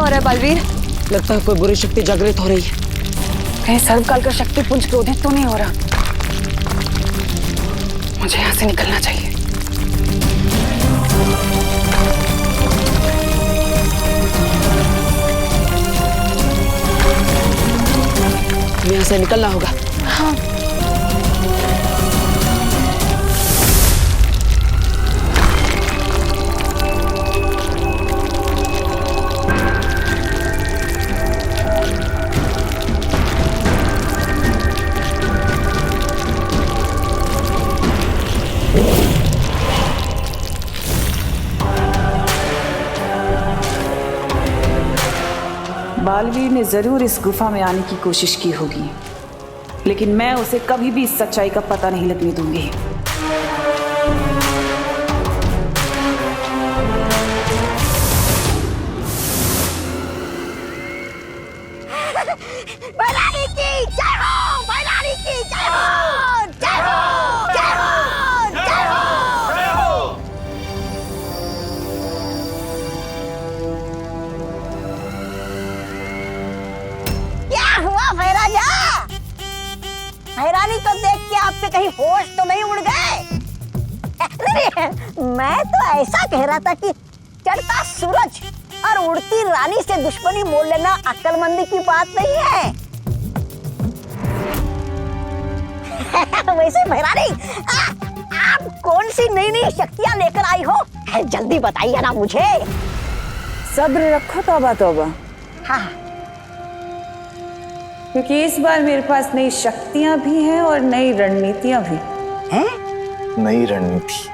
रहा है बालवीर? लगता है कोई बुरी शक्ति जागृत हो रही है। कहीं सर्वकाल का शक्ति पुंज क्रोधित तो नहीं हो रहा? मुझे यहाँ से निकलना चाहिए। यहाँ से निकलना होगा। हाँ। बालवीर ने जरूर इस गुफा में आने की कोशिश की होगी, लेकिन मैं उसे कभी भी इस सच्चाई का पता नहीं लगने दूंगी। भैरानी की जय हो, भैरानी की जय हो, जय हो, जय हो, जय हो, जय हो। क्या हुआ भैराजा? भैरानी को देख के आपके कहीं होश तो नहीं उड़ गए? मैं तो ऐसा कह रहा था कि चढ़ता सूरज और उड़ती रानी से दुश्मनी मोल लेना अक्लमंदी की बात नहीं है। वैसे भैरानी, आप कौन सी नई नई शक्तियां लेकर आई हो? जल्दी बताइए ना मुझे। सब्र रखो तौबा तौबा। हाँ। क्योंकि इस बार मेरे पास नई शक्तियां भी हैं और नई रणनीतियां भी हैं? नई रणनीति?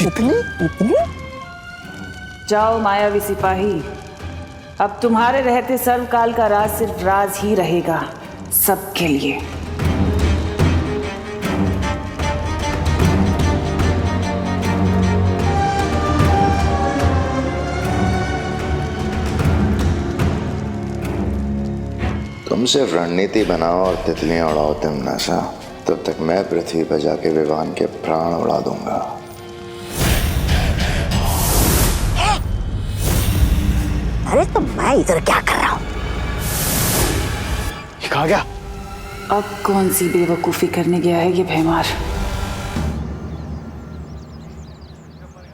इतनी? जाओ मायावी सिपाही, अब तुम्हारे रहते सर्वकाल का राज सिर्फ राज ही रहेगा, सबके लिए। तुम सिर्फ रणनीति बनाओ और तितलियां उड़ाओ तिमनाशा, तब तक मैं पृथ्वी पर जाके विवान के प्राण उड़ा दूंगा। अरे तो मैं इधर क्या कर रहा हूँ? कहा गया? अब कौन सी बेवकूफी करने गया है ये भैमार?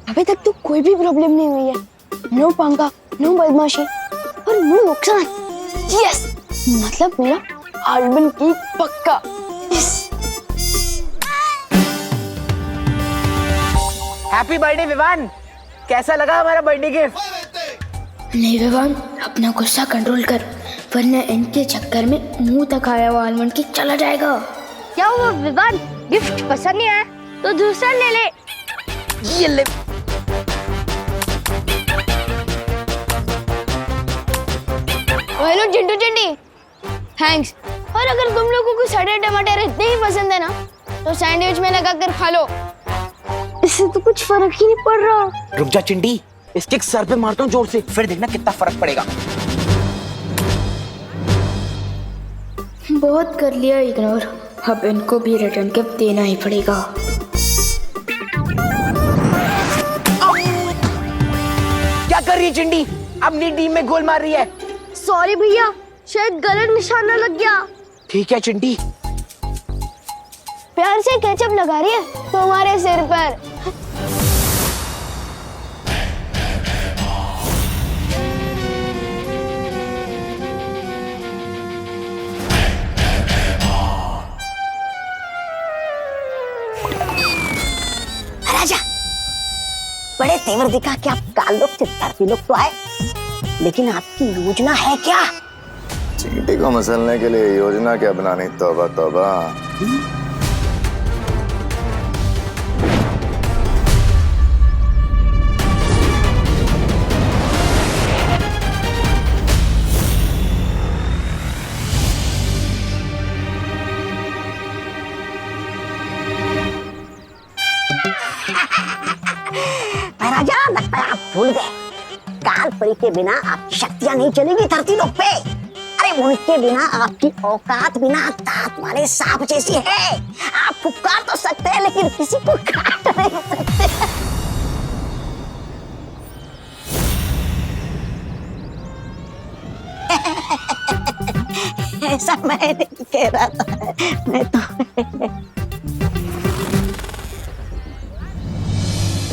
अभी तक तो कोई भी प्रॉब्लम नहीं हुई है। नो पंगा, नो बदमाशी और नो नुकसान। यस, मतलब मेरा हार्डबन की पक्का। यस। Happy birthday Vivaan. कैसा लगा हमारा बर्थडे गिफ्ट? नहीं विवान, अपना गुस्सा कंट्रोल कर, वरना इनके चक्कर में मुंह तक आया हुआ आलमंड केक चला जाएगा। क्या हुआ विवान, गिफ्ट पसंद नहीं आया तो दूसरा ले ले। ये ले। Hello Chintu Chinti, thanks. और अगर तुम लोगों को सड़े टमाटर इतने ही पसंद है ना, तो सैंडविच में लगा कर खा लो, इससे तो कुछ फर्क ही नहीं पड़ रहा। रुक जा चिंटी, इस किक सर पे मारता हूँ जोर से, फिर देखना कितना फर्क पड़ेगा। बहुत कर लिया इग्नोर, अब इनको भी रिटर्न गिफ्ट देना ही पड़ेगा। क्या कर रही है चिंटी? अपनी टीम में गोल मार रही है। सॉरी भैया, शायद गलत निशाना लग गया। ठीक है चिंटी। प्यार से केचप लगा रही है तुम्हारे सिर पर। राजा, बड़े तेवर दिखा कि आप काल लोग चित्तरपी लोग तो आए, लेकिन आपकी योजना है क्या? चींटी को मसलने के लिए योजना क्या बनानी? तौबा तौबा। राजा, लगता है आप भूल गए, काल परी के बिना आपकी शक्तियां नहीं चलेगी धरती लोक पे। अरे उनके बिना आपकी औकात बिना दांत वाले सांप जैसी है। आप फुफकार तो सकते हैं लेकिन किसी को काट नहीं सकते। ऐसा मैं नहीं कह रहा था, मैं तो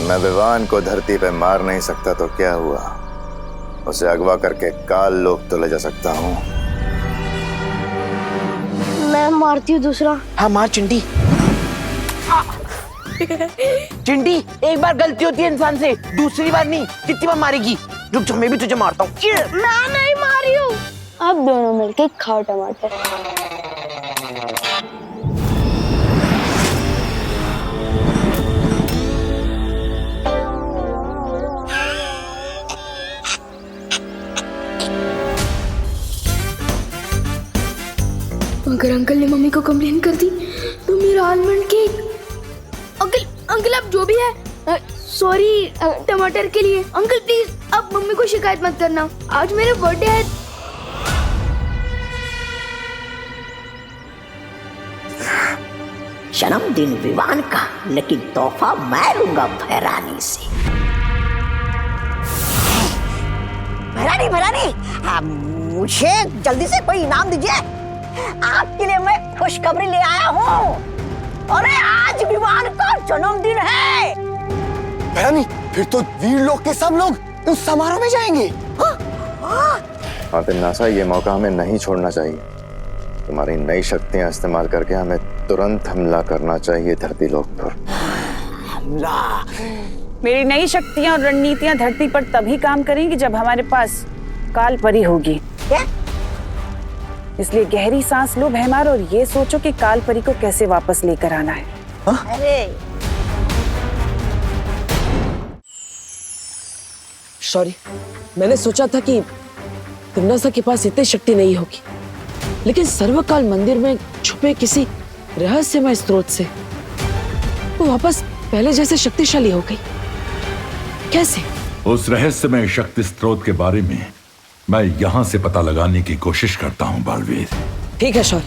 मैं विवान को धरती पे मार नहीं सकता तो क्या हुआ, उसे अगवा करके काल लोक तो ले जा सकता हूँ। मैं मारती हूँ दूसरा। हाँ मार चिंटी। चिंटी एक बार गलती होती है इंसान से, दूसरी बार नहीं। कितनी बार मारेगी? रुक जा, मैं भी तुझे मारता हूँ। मैं नहीं मारी हूँ। अब दोनों मिलके खाओ टमाटर। अगर अंकल ने मम्मी को कंप्लेन कर दी तो मेरा आलमंड केक। अंकल अंकल आप जो भी है सॉरी टमाटर के लिए। अंकल प्लीज आप मम्मी को शिकायत मत करना, आज मेरा बर्थडे है। जन्मदिन विवान का, लेकिन तोहफा मैं लूंगा भैरानी से। भैरानी मुझे जल्दी से कोई इनाम दीजिए। आपके लिए मैं खुशखबरी ले आया हूँ। अरे आज विवान का जन्मदिन है। भैरानी फिर तो वीर लोग के सब लोग उस समारोह में जाएंगे। हाँ तिमनासा, ये मौका हमें नहीं छोड़ना चाहिए। तुम्हारी नई शक्तियां इस्तेमाल करके हमें तुरंत हमला करना चाहिए धरती लोक पर। मेरी नई शक्तियां और रणनीतियां धरती पर तभी काम करेंगी जब हमारे पास काल परी होगी। क्या? इसलिए गहरी सांस लो भैमार और ये सोचो कि काल परी को कैसे वापस लेकर आना है। अरे सॉरी, मैंने सोचा था कि तिमनासा के पास इतनी शक्ति नहीं होगी, लेकिन सर्वकाल मंदिर में छुपे किसी रहस्यमय स्रोत से वो वापस पहले जैसे शक्तिशाली हो गई। कैसे? उस रहस्यमय शक्ति स्रोत के बारे में मैं यहाँ से पता लगाने की कोशिश करता हूँ बालवीर। ठीक है शौर्य,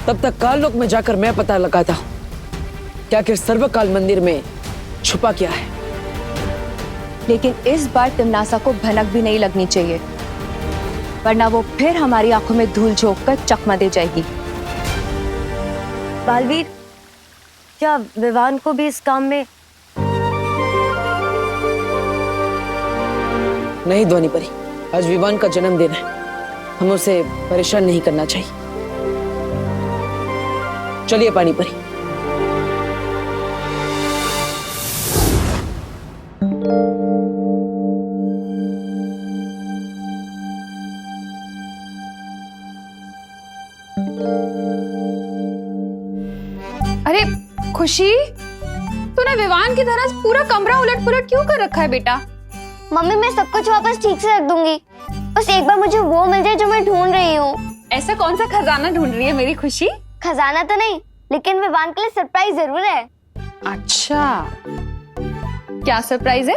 तब तक काल लोक में जाकर मैं पता लगाता हूँ क्या आखिर सर्वकाल मंदिर में छुपा क्या है। लेकिन इस बार तिमनासा को भनक भी नहीं लगनी चाहिए, वरना वो फिर हमारी आंखों में धूल झोंक कर चकमा दे जाएगी। बालवीर, क्या विवान को भी इस काम में? नहीं ध्वनि परी, आज विवान का जन्मदिन है, हम उसे परेशान नहीं करना चाहिए। चलिए पानी परी। अरे खुशी, तूने विवान की तरह पूरा कमरा उलट पुलट क्यों कर रखा है बेटा? मम्मी मैं सब कुछ वापस ठीक से रख दूंगी, बस एक बार मुझे वो मिल जाए जो मैं ढूंढ रही हूँ। ऐसा कौन सा खजाना ढूंढ रही है मेरी खुशी? खजाना तो नहीं, लेकिन विवान के लिए सरप्राइज जरूर है। अच्छा, क्या सरप्राइज है?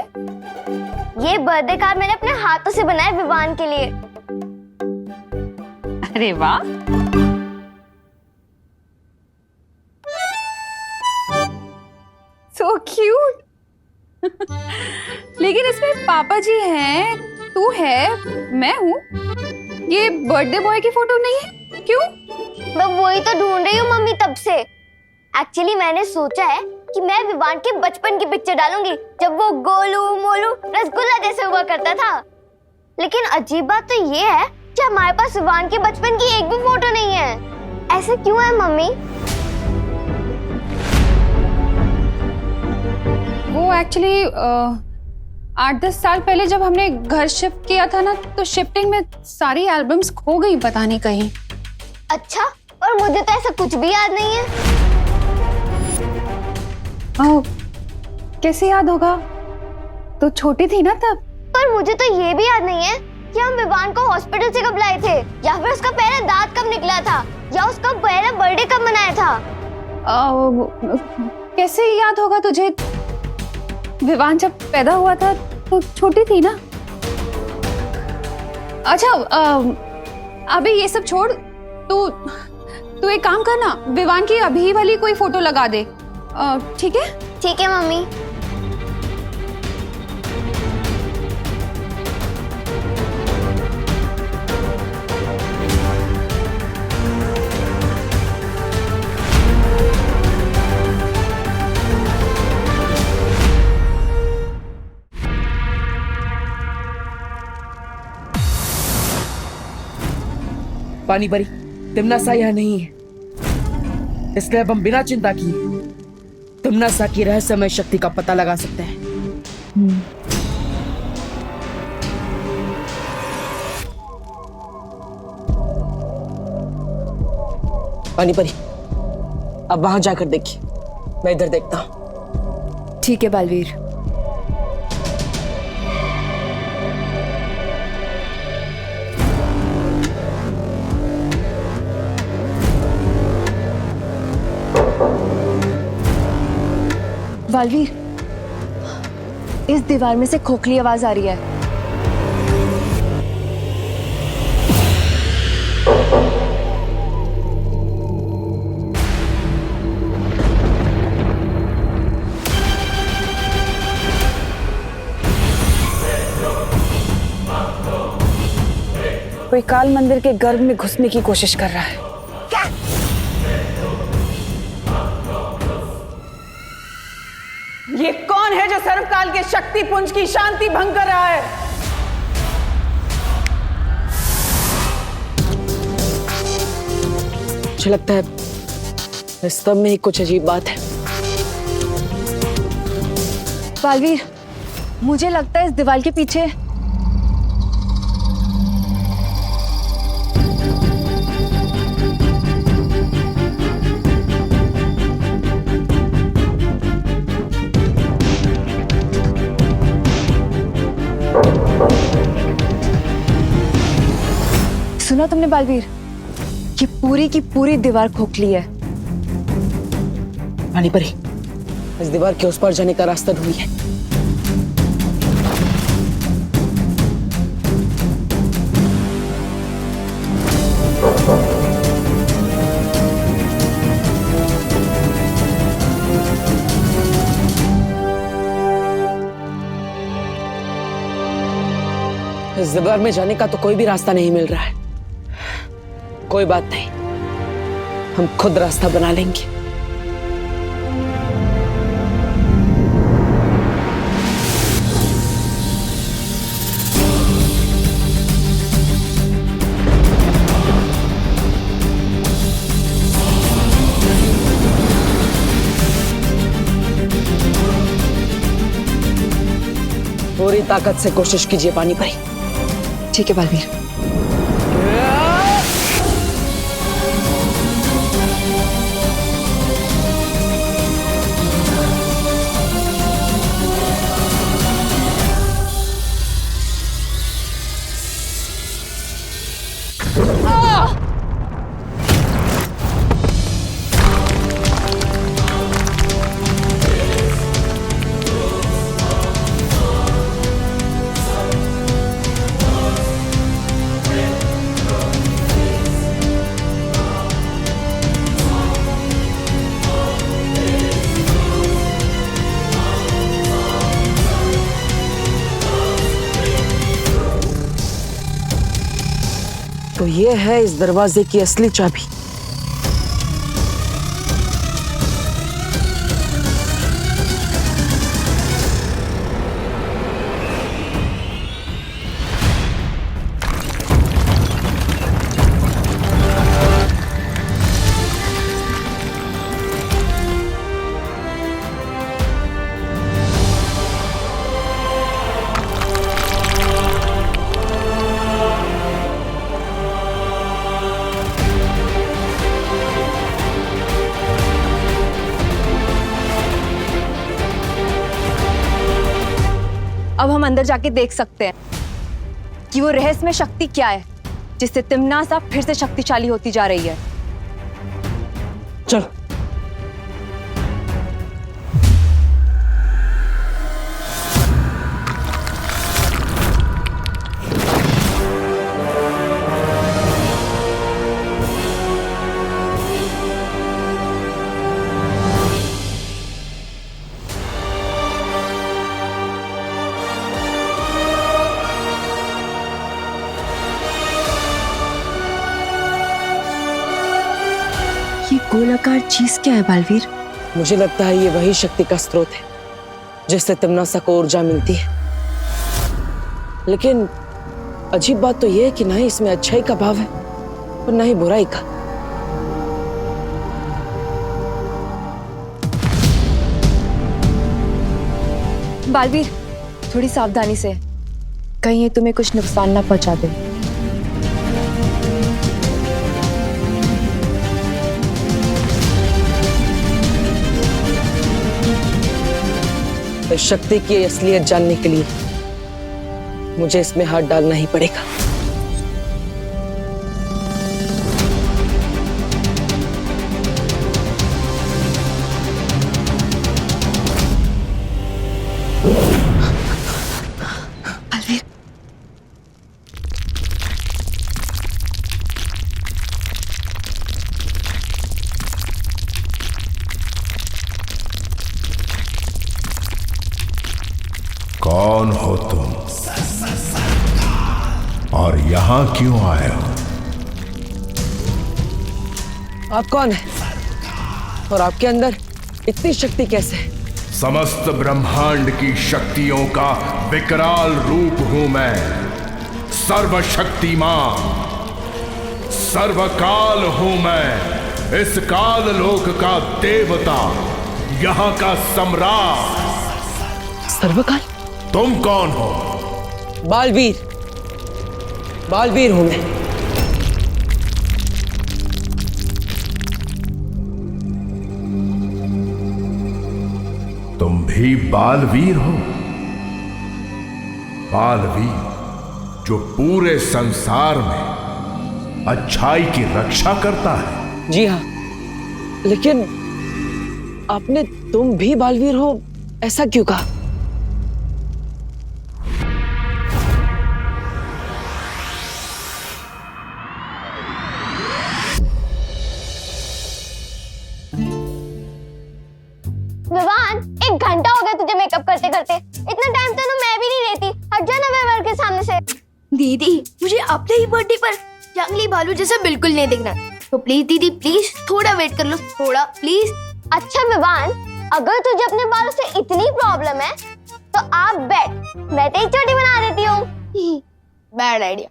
ये बर्थडे कार्ड मैंने अपने हाथों से बनाया विवान के लिए। अरे वाह, सो क्यूट। लेकिन इसमें पापा जी हैं, तू है, मैं हूँ। ये बर्थडे बॉय की फोटो नहीं है, क्यों? मैं वही तो ढूंढ रही हूँ मम्मी तब से। एक्चुअली मैंने सोचा है कि मैं विवान के बचपन की पिक्चर डालूंगी, जब वो गोलू मोलू रसगुल्ला जैसे हुआ करता था। लेकिन अजीब बात तो ये है कि हमारे पास विवान के बचपन की एक भी फोटो नहीं है। ऐसा क्यों है मम्मी? वो एक्चुअली 8-10 साल पहले जब हमने घर शिफ्ट किया था ना, तो शिफ्टिंग में सारी एल्बम्स खो गई पता नहीं कहीं। अच्छा, और मुझे तो ऐसा कुछ भी याद नहीं है। कैसे याद होगा? तो छोटी थी ना तब। पर मुझे तो ये भी याद नहीं है कि हम विवान को हॉस्पिटल से कब लाए थे, या फिर उसका पहला दांत कब निकला था, या उसका पहला बर्थडे कब मनाया था। कैसे याद होगा तुझे? विवान जब पैदा हुआ था तो छोटी थी ना। अच्छा, अबे ये सब छोड़, तू एक काम कर ना, विवान की अभी वाली कोई फोटो लगा दे, ठीक है? ठीक है मम्मी। पानी परी, तिमनासा यहाँ नहीं है, इसलिए अब हम बिना चिंता किए तिमनासा की रहस्यमय शक्ति का पता लगा सकते हैं। पानी परी, अब वहां जाकर देखिए, मैं इधर देखता हूं। ठीक है बालवीर। बालवीर, इस दीवार में से खोखली आवाज आ रही है। कोई काल मंदिर के गर्भ में घुसने की कोशिश कर रहा है। क्या? ये कौन है जो सर्वकाल के शक्ति पुंज की शांति भंग कर रहा है? मुझे लगता है इस स्तंभ में ही कुछ अजीब बात है। बालवीर, मुझे लगता है इस दीवार के पीछे सुना तुमने बालवीर? ये पूरी की पूरी दीवार खोखली है। पानी परी, इस दीवार के उस पार जाने का रास्ता ढूंढिए। इस दीवार में जाने का तो कोई भी रास्ता नहीं मिल रहा है। कोई बात नहीं, हम खुद रास्ता बना लेंगे। पूरी ताकत से कोशिश कीजिए पानी परी। ठीक है बालवीर। तो ये है इस दरवाजे की असली चाबी। अब हम अंदर जाके देख सकते हैं कि वो रहस्यमय शक्ति क्या है जिससे तिमनासा फिर से शक्तिशाली होती जा रही है। चलो। गोलाकार चीज क्या है बालवीर? मुझे लगता है ये वही शक्ति का स्रोत है जिससे तिमनासा को ऊर्जा मिलती है। लेकिन अजीब बात तो यह है कि ना ही इसमें अच्छाई का भाव है और ना ही बुराई का। बालवीर, थोड़ी सावधानी से, कहीं ये तुम्हें कुछ नुकसान ना पहुंचा दे। इस शक्ति की असलियत जानने के लिए मुझे इसमें हाथ डालना ही पड़ेगा। बालवीर, कौन हो तुम और यहां क्यों आए हो? आप कौन हैं? और आपके अंदर इतनी शक्ति कैसे है? समस्त ब्रह्मांड की शक्तियों का विकराल रूप हूं मैं। सर्वशक्तिमान, सर्वकाल हूं मैं। इस काल लोक का देवता, यहां का सम्राट। सर्वकाल? तुम कौन हो? बालवीर, बालवीर हूं मैं। तुम भी बालवीर हो? बालवीर जो पूरे संसार में अच्छाई की रक्षा करता है। जी हाँ, लेकिन आपने तुम भी बालवीर हो ऐसा क्यों कहा? विवान, 1 घंटा हो गया तुझे मेकअप करते करते। इतना टाइम तो मैं भी नहीं लेती। हट जा ना विवान के सामने से। दीदी, मुझे अपने ही बर्थडे पर जंगली भालू जैसा बिल्कुल नहीं दिखना, तो प्लीज दीदी, प्लीज थोड़ा वेट कर लो, थोड़ा प्लीज। अच्छा विवान, अगर तुझे अपने बालों से इतनी प्रॉब्लम है तो आप बैठ, मैं तेरी चोटी बना देती हूँ। Bad idea.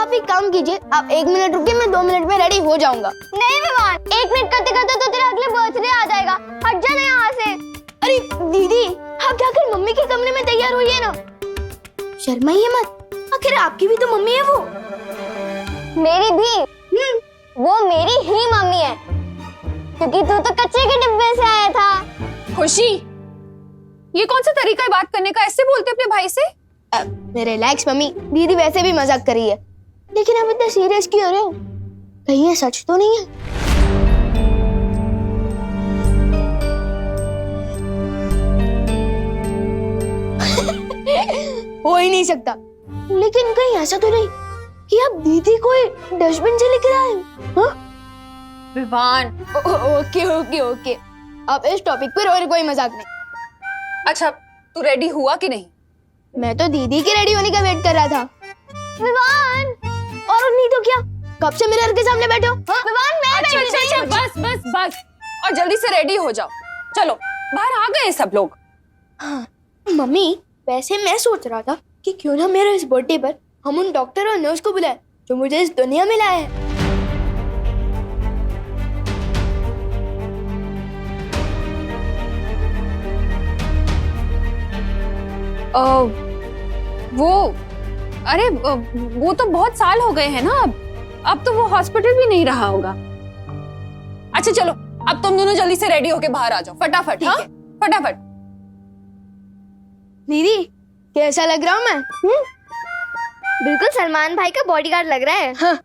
आप एक काम कीजिए, आप 1 मिनट रुकिए, मैं 2 मिनट में रेडी हो जाऊंगा। नहीं विवान, 1 मिनट करते करते तो तेरा अगले बर्थडे आ जाएगा। हट जा ना यहाँ से। अरे दीदी, आप जाकर मम्मी के कमरे में तैयार होइए ना, शर्माइए मत, आखिर आपकी भी तो मम्मी है वो। मेरी भी? वो मेरी ही मम्मी है, क्योंकि तू तो कच्चे के डिब्बे से आया था। खुशी, ये कौन सा तरीका है बात करने का? ऐसे बोलते अपने भाई से? रिलैक्स मम्मी, दीदी वैसे भी मजाक कर रही है, लेकिन आप इतना सीरियस क्यों हो रहे हो? कहीं ये सच तो नहीं है? हो ही नहीं सकता। लेकिन कहीं ऐसा तो नहीं कि आप दीदी को डस्टबिन से लेकर आए हो? हाँ? विवान, ओके ओके ओके, अब इस टॉपिक पर और कोई मजाक नहीं। अच्छा, तू रेडी हुआ कि नहीं? मैं तो दीदी के रेडी होने का वेट कर रहा था। विवान, और नहीं तो क्या, कब से मिरर के सामने बैठे हो? हाँ? विवान मैं अच्छा बैठी अच्छा नहीं अच्छा, बस बस बस, और जल्दी से रेडी हो जाओ। चलो, बाहर आ गए सब लोग। हाँ, मम्मी वैसे मैं सोच रहा था कि क्यों ना मेरे इस बर्थडे पर हम उन डॉक्टर और नर्स को बुलाएं जो मुझे इस दुनिया में लाए हैं। वो तो बहुत साल हो गए हैं ना, अब तो वो हॉस्पिटल भी नहीं रहा होगा। अच्छा चलो, अब तुम दोनों जल्दी से रेडी होके बाहर आ जाओ, फटाफट। हाँ, फटाफट। दीदी, कैसा लग रहा हूँ मैं? बिल्कुल सलमान भाई का बॉडीगार्ड लग रहा है। हाँ।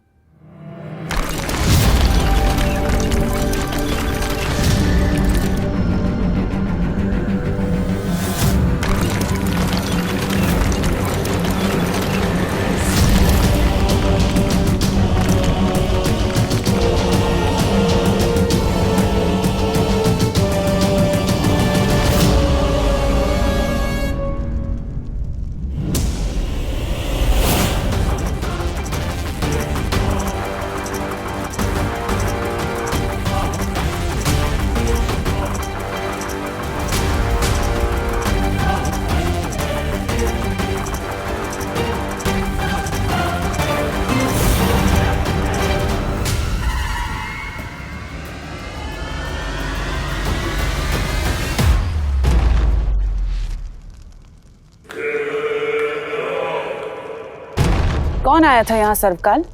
कौन आया था यहाँ सर्वकाल?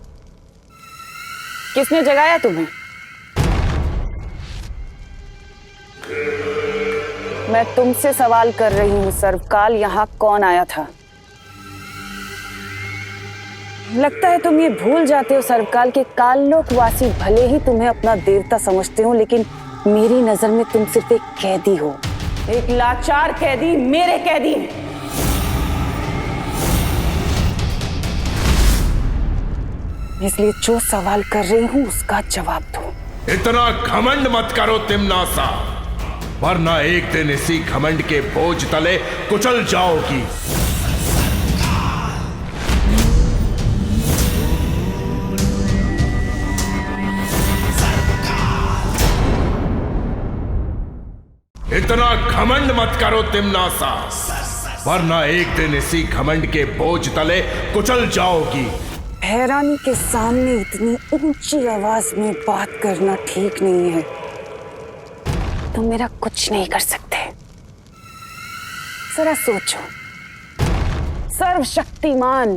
किसने जगाया तुम्हें? मैं तुमसे सवाल कर रही हूँ सर्वकाल, यहाँ कौन आया था? लगता है तुम ये भूल जाते हो सर्वकाल के काललोकवासी भले ही तुम्हें अपना देवता समझते हो, लेकिन मेरी नजर में तुम सिर्फ एक कैदी हो, एक लाचार कैदी, मेरे कैदी। इसलिए जो सवाल कर रही हूँ उसका जवाब दो। इतना घमंड मत करो तिम्नासा, वरना एक दिन इसी घमंड के बोझ तले कुचल जाओगी। इतना घमंड मत करो तिम्नासा, वरना एक दिन इसी घमंड के बोझ तले कुचल जाओगी। हैरानी के सामने इतनी ऊंची आवाज में बात करना ठीक नहीं है। तुम मेरा कुछ नहीं कर सकते। जरा सोचो, सर्वशक्तिमान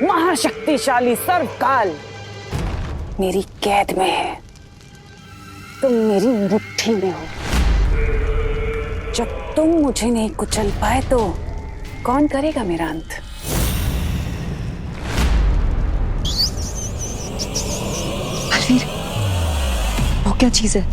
महाशक्तिशाली सर्वकाल मेरी कैद में है, तुम मेरी मुट्ठी में हो। जब तुम मुझे नहीं कुचल पाए तो कौन करेगा मेरा अंत? बलवीर, वो क्या चीज है?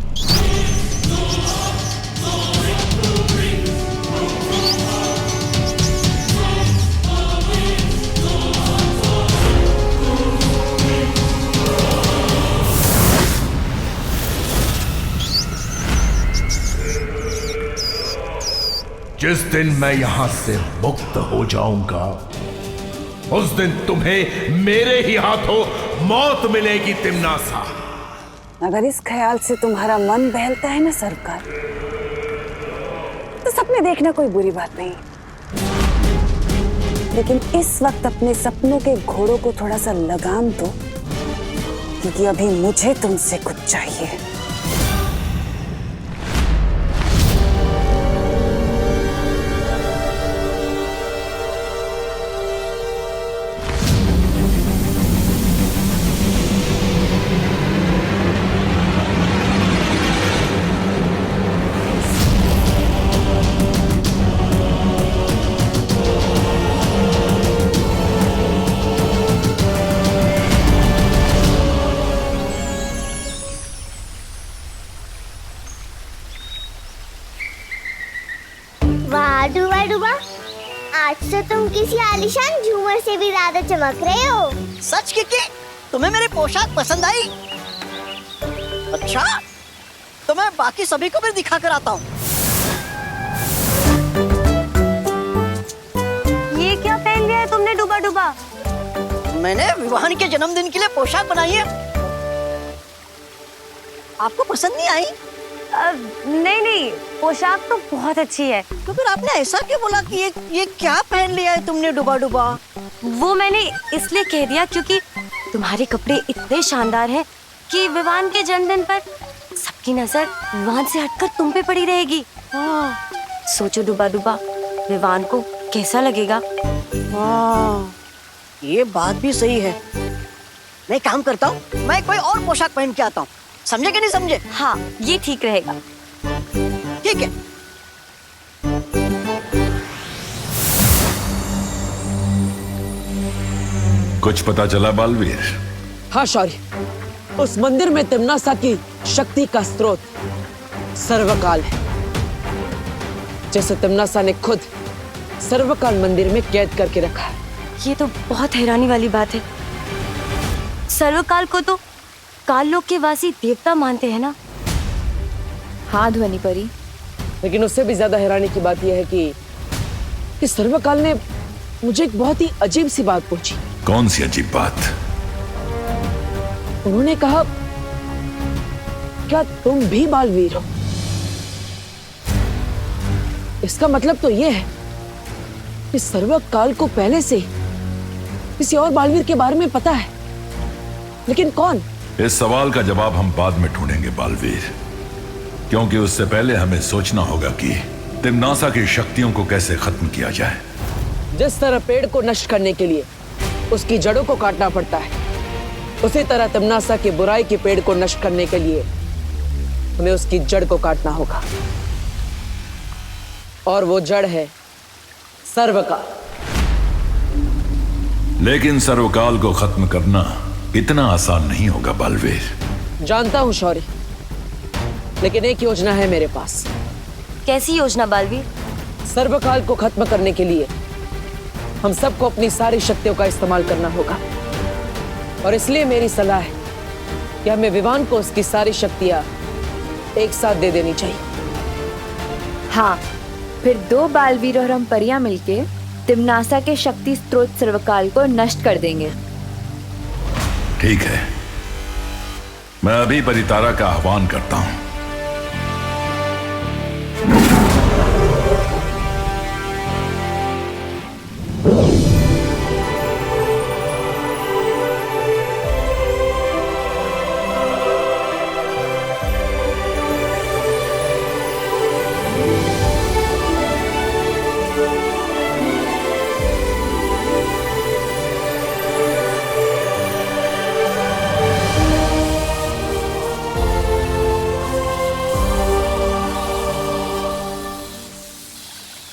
जिस दिन मैं यहां से मुक्त हो जाऊंगा, उस दिन तुम्हें मेरे ही हाथों मौत मिलेगी तिम्नासा। अगर इस ख्याल से तुम्हारा मन बहलता है ना सरकार, तो सपने देखना कोई बुरी बात नहीं, लेकिन इस वक्त अपने सपनों के घोड़ों को थोड़ा सा लगाम दो, क्योंकि अभी मुझे तुमसे कुछ चाहिए। डूबा डूबा, आज तो तुम किसी आलीशान झूमर से भी ज्यादा चमक रहे हो। सच की तुम्हें मेरी पोशाक पसंद आई? अच्छा, तो मैं बाकी सभी को भी दिखा कर आता हूँ। ये क्या पहन लिया है तुमने डूबा डूबा? मैंने विवाहन के जन्मदिन के लिए पोशाक बनाई है। आपको पसंद नहीं आई? नहीं, पोशाक तो बहुत अच्छी है। तो फिर आपने ऐसा क्यों बोला कि ये क्या पहन लिया है तुमने डूबा डूबा? वो मैंने इसलिए कह दिया क्योंकि तुम्हारे कपड़े इतने शानदार हैं कि विवान के जन्मदिन पर सबकी नजर विवान से हटकर तुम पे पड़ी रहेगी। सोचो डूबा डूबा, विवान को कैसा लगेगा? ये बात भी सही है। मैं काम करता हूँ, मैं कोई और पोशाक पहन के आता हूँ। समझे कि नहीं समझे? हाँ, ये ठीक रहेगा। ठीक है। कुछ पता चला बालवीर? हाँ शौर्य, उस मंदिर में तिम्नासा की शक्ति का स्रोत सर्वकाल है, जैसे तिम्नासा ने खुद सर्वकाल मंदिर में कैद करके रखा है। ये तो बहुत हैरानी वाली बात है। सर्वकाल को तो काललोक के वासी देवता मानते हैं ना? हाँ ध्वनि परी, लेकिन उससे भी ज्यादा हैरानी की बात यह है कि सर्वकाल ने मुझे एक बहुत ही अजीब सी बात पूछी। कौन सी अजीब बात? उन्होंने कहा, क्या तुम भी बालवीर हो? इसका मतलब तो यह है कि सर्वकाल को पहले से किसी और बालवीर के बारे में पता है, लेकिन कौन? इस सवाल का जवाब हम बाद में ढूंढेंगे बालवीर, क्योंकि उससे पहले हमें सोचना होगा कि तिम्नासा की शक्तियों को कैसे खत्म किया जाए। जिस तरह पेड़ को नष्ट करने के लिए उसकी जड़ों को काटना पड़ता है, उसी तरह तिम्नासा के बुराई के पेड़ को नष्ट करने के लिए हमें उसकी जड़ को काटना होगा, और वो जड़ है सर्वकाल। लेकिन सर्वकाल को खत्म करना इतना आसान नहीं होगा बालवीर। जानता हूं शौर्य, लेकिन एक योजना है मेरे पास। कैसी योजना बालवीर? सर्वकाल को खत्म करने के लिए हम सबको अपनी सारी शक्तियों का इस्तेमाल करना होगा, और इसलिए मेरी सलाह है कि हमें विवान को उसकी सारी शक्तियां एक साथ दे देनी चाहिए। हाँ, फिर 2 बालवीर और हम परियां मिलके तिम्नासा के शक्ति स्रोत सर्वकाल को नष्ट कर देंगे। ठीक है, मैं अभी परितारा का आह्वान करता हूं।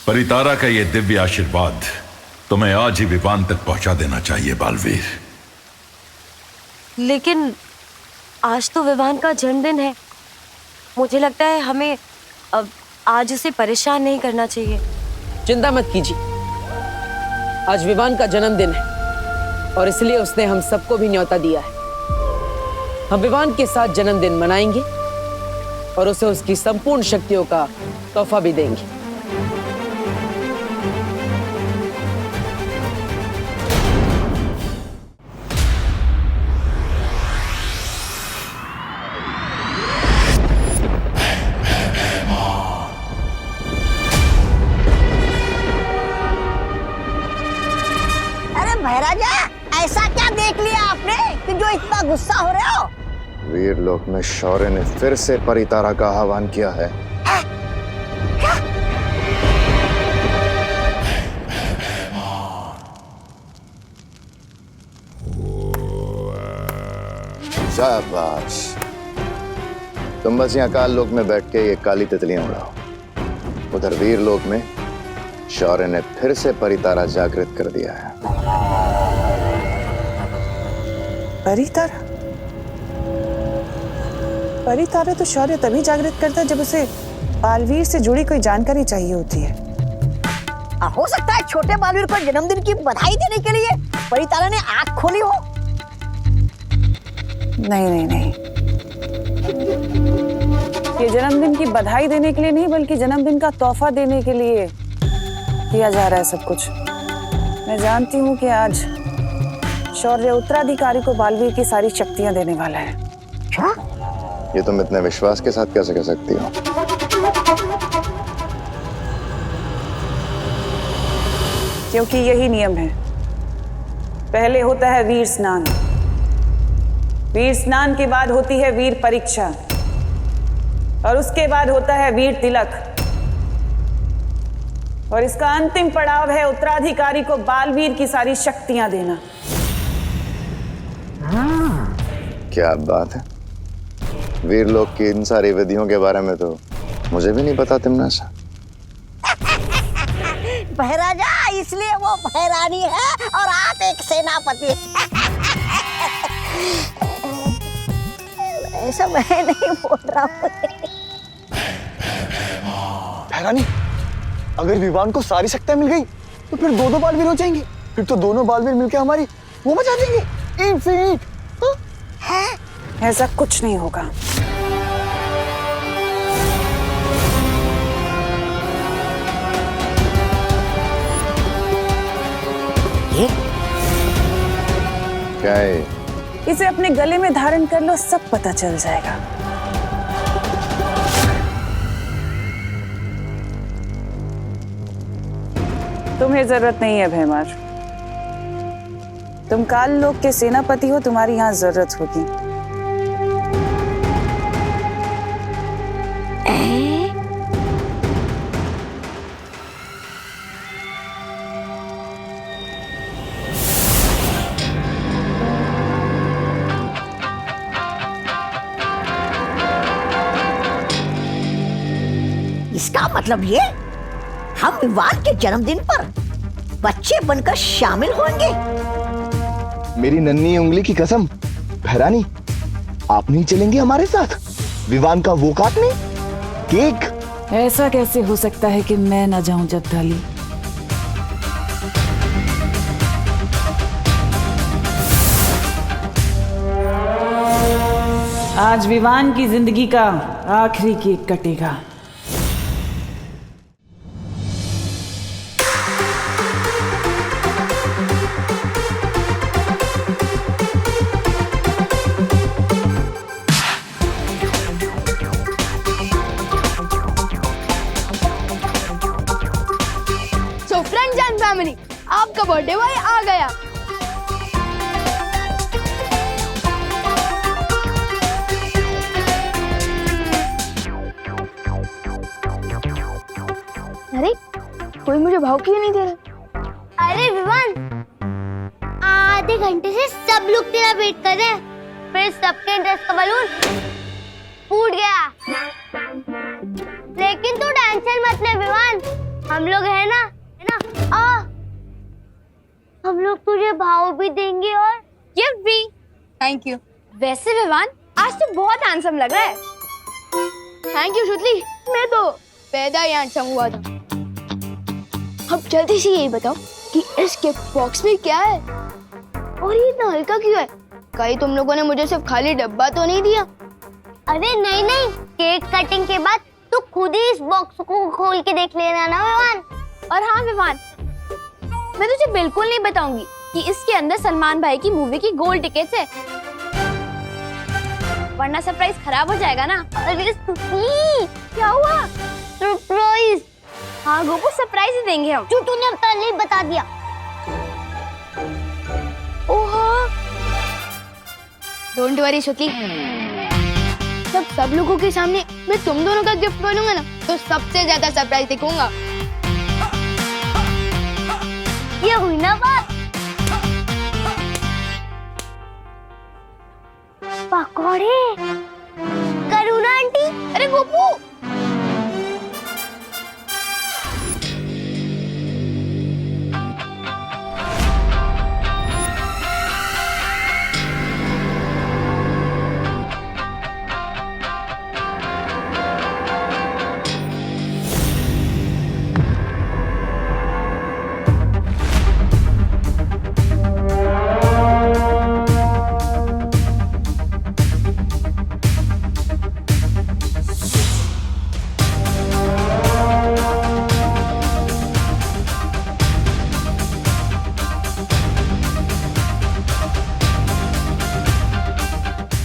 परितारा का ये दिव्य आशीर्वाद तुम्हें आज ही विवान तक पहुंचा देना चाहिए बालवीर। लेकिन आज तो विवान का जन्मदिन है, मुझे लगता है हमें अब आज उसे परेशान नहीं करना चाहिए। चिंता मत कीजिए, आज विवान का जन्मदिन है और इसलिए उसने हम सबको भी न्योता दिया है। हम विवान के साथ जन्मदिन मनाएंगे और उसे उसकी संपूर्ण शक्तियों का तोहफा भी देंगे। महाराजा, ऐसा क्या देख लिया आपने कि जो इतना गुस्सा हो रहे हो? वीरलोक में शौर्य ने फिर से परितारा का आह्वान किया है। क्या? शाबाश, तुम बस यहाँ काल लोक में बैठ के ये काली तितलियां उड़ाओ। उधर वीरलोक में शौर्य ने फिर से परितारा जागृत कर दिया है। परितारा? परितारा तो शौर्य तभी जागृत करता है जब उसे बालवीर से जुड़ी कोई जानकारी चाहिए होती है। हो सकता है छोटे बालवीर को जन्मदिन की बधाई देने के लिए परितारा ने आंख खोली हो। नहीं नहीं नहीं, ये जन्मदिन की बधाई देने के लिए नहीं बल्कि जन्मदिन का तोहफा देने के लिए किया जा रहा है सब कुछ। मैं जानती हूँ कि आज शौर्य उत्तराधिकारी को बालवीर की सारी शक्तियां देने वाला है। क्या? ये तुम इतने विश्वास के साथ कैसे कह सकती हो? क्योंकि यही नियम है। पहले होता है वीर स्नान, वीर स्नान के बाद होती है वीर परीक्षा, और उसके बाद होता है वीर तिलक, और इसका अंतिम पड़ाव है उत्तराधिकारी को बालवीर की सारी शक्तियां देना। क्या बात है, वीरलोक की इन सारी विधियों के बारे में तो मुझे भी नहीं पता तिम्नासा। महाराजा, इसलिए वो भैरानी है और आप एक सेनापति। ऐसा मैं नहीं बोल रहा हूँ। भैरानी, अगर विवान को सारी शक्तियां मिल गई तो फिर 2-2 बालवीर हो जाएंगे। फिर तो दोनों बालवीर मिलकर हमारी वो बचा देंगे। इनफिनिट। ऐसा कुछ नहीं होगा। ये क्या है? इसे अपने गले में धारण कर लो, सब पता चल जाएगा। तुम्हें जरूरत नहीं है भैमार, तुम काल लोक के सेनापति हो, तुम्हारी यहां जरूरत होगी। इसका मतलब ये हम विवान के जन्मदिन पर बच्चे बनकर शामिल होंगे। मेरी नन्ही उंगली की कसम, भैरानी आप नहीं चलेंगे हमारे साथ विवान का वो काटने केक? ऐसा कैसे हो सकता है कि मैं न जाऊं जगदाली? आज विवान की जिंदगी का आखिरी केक कटेगा। सो फ्रेंड्स एंड फैमिली, आपका बर्थडे बॉय आ गया। अरे कोई मुझे भाव क्यों नहीं दे रहा? अरे विवान, आधे घंटे से सब लोग तेरा वेट कर रहे हैं, फिर सबके ड्रेस का बलून फूट गया। लेकिन तू टेंशन मत ले विवान, हम लोग है ना हम लोग तुझे भाव भी देंगे और गिफ्ट भी। Thank you. वैसे विवान आज तो बहुत हैंडसम लग रहा है। थैंक यू श्रुति, मैं तो पैदा ही हैंडसम हुआ था। अब जल्दी से यही बताओ कि इस गिफ्ट बॉक्स में क्या है और ये इतना हल्का क्यों है? कहीं तुम लोगों ने मुझे सिर्फ खाली डब्बा तो नहीं दिया? अरे नहीं नहीं, केक कटिंग के बाद तू खुद ही इस बॉक्स को खोल के देख लेना ना विवान। और हाँ विवान, मैं तुझे बिल्कुल नहीं बताऊंगी कि इसके अंदर सलमान भाई की मूवी की गोल्ड टिकट्स है, वरना सरप्राइज खराब हो जाएगा ना। अरे सुखी, क्या हुआ? सरप्राइज? हाँ गोपू, सरप्राइज ही देंगे हम। जो तूने पहले ही बता दिया। ओह, डोंट वरी श्रुति, जब सब लोगों के सामने मैं तुम दोनों का गिफ्ट बनूंगा ना, तो सबसे ज्यादा सरप्राइज दिखाऊंगा। ये हुई ना बात। पकौड़े करूँ ना आंटी? अरे गोपू,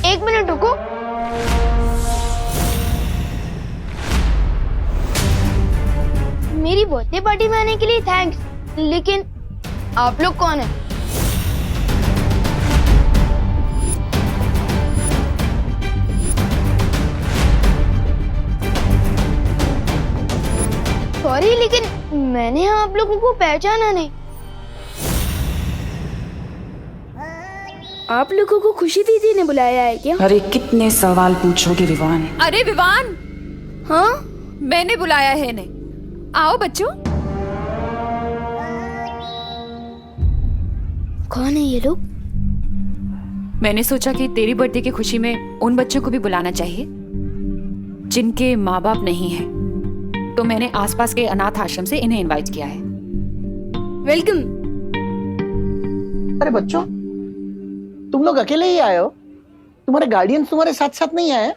एक मिनट रुको। मेरी बर्थडे पार्टी में आने के लिए थैंक्स, लेकिन आप लोग कौन हैं? सॉरी, लेकिन मैंने आप लोगों को पहचाना नहीं। आप लोगों को खुशी दीदी ने बुलाया है क्या? अरे कितने सवाल पूछोगे विवान? अरे विवान, हाँ, मैंने बुलाया है इन्हें। आओ बच्चों। कौन है ये लोग? मैंने सोचा कि तेरी बर्थडे की खुशी में उन बच्चों को भी बुलाना चाहिए जिनके माँ बाप नहीं हैं। तो मैंने आसपास के अनाथ आश्रम से इन्हें इनवाइट किया है। वेलकम। अरे बच्चों, तुम लोग अकेले ही आए हो? तुम्हारे गार्डियंस तुम्हारे साथ साथ नहीं आए?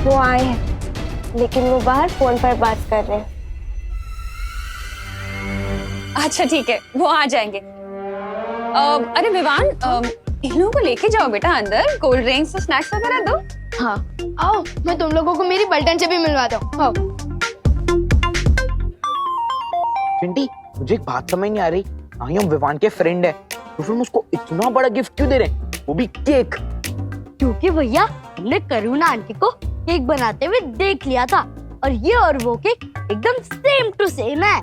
वो आए हैं, लेकिन वो बाहर फोन पर बात कर रहे हैं। अच्छा ठीक है, वो आ जाएंगे। अरे विवान, इन लोगों को लेके जाओ बेटा अंदर, कोल्ड ड्रिंक्स और स्नैक्स वगैरह दो। हाँ आओ, मैं तुम लोगों को मेरी पलटन से भी मिलवाता हूँ। आओ। चिंटी, मुझे एक बात समझ नहीं आ रही। हाँ, हम विवान के फ्रेंड है, तो फिर हम उसको इतना बड़ा गिफ्ट क्यों दे रहे हैं, वो भी केक? क्योंकि भैया हमने करुणा आंटी को केक बनाते हुए देख लिया था, और ये और वो केक एकदम सेम टू सेम है।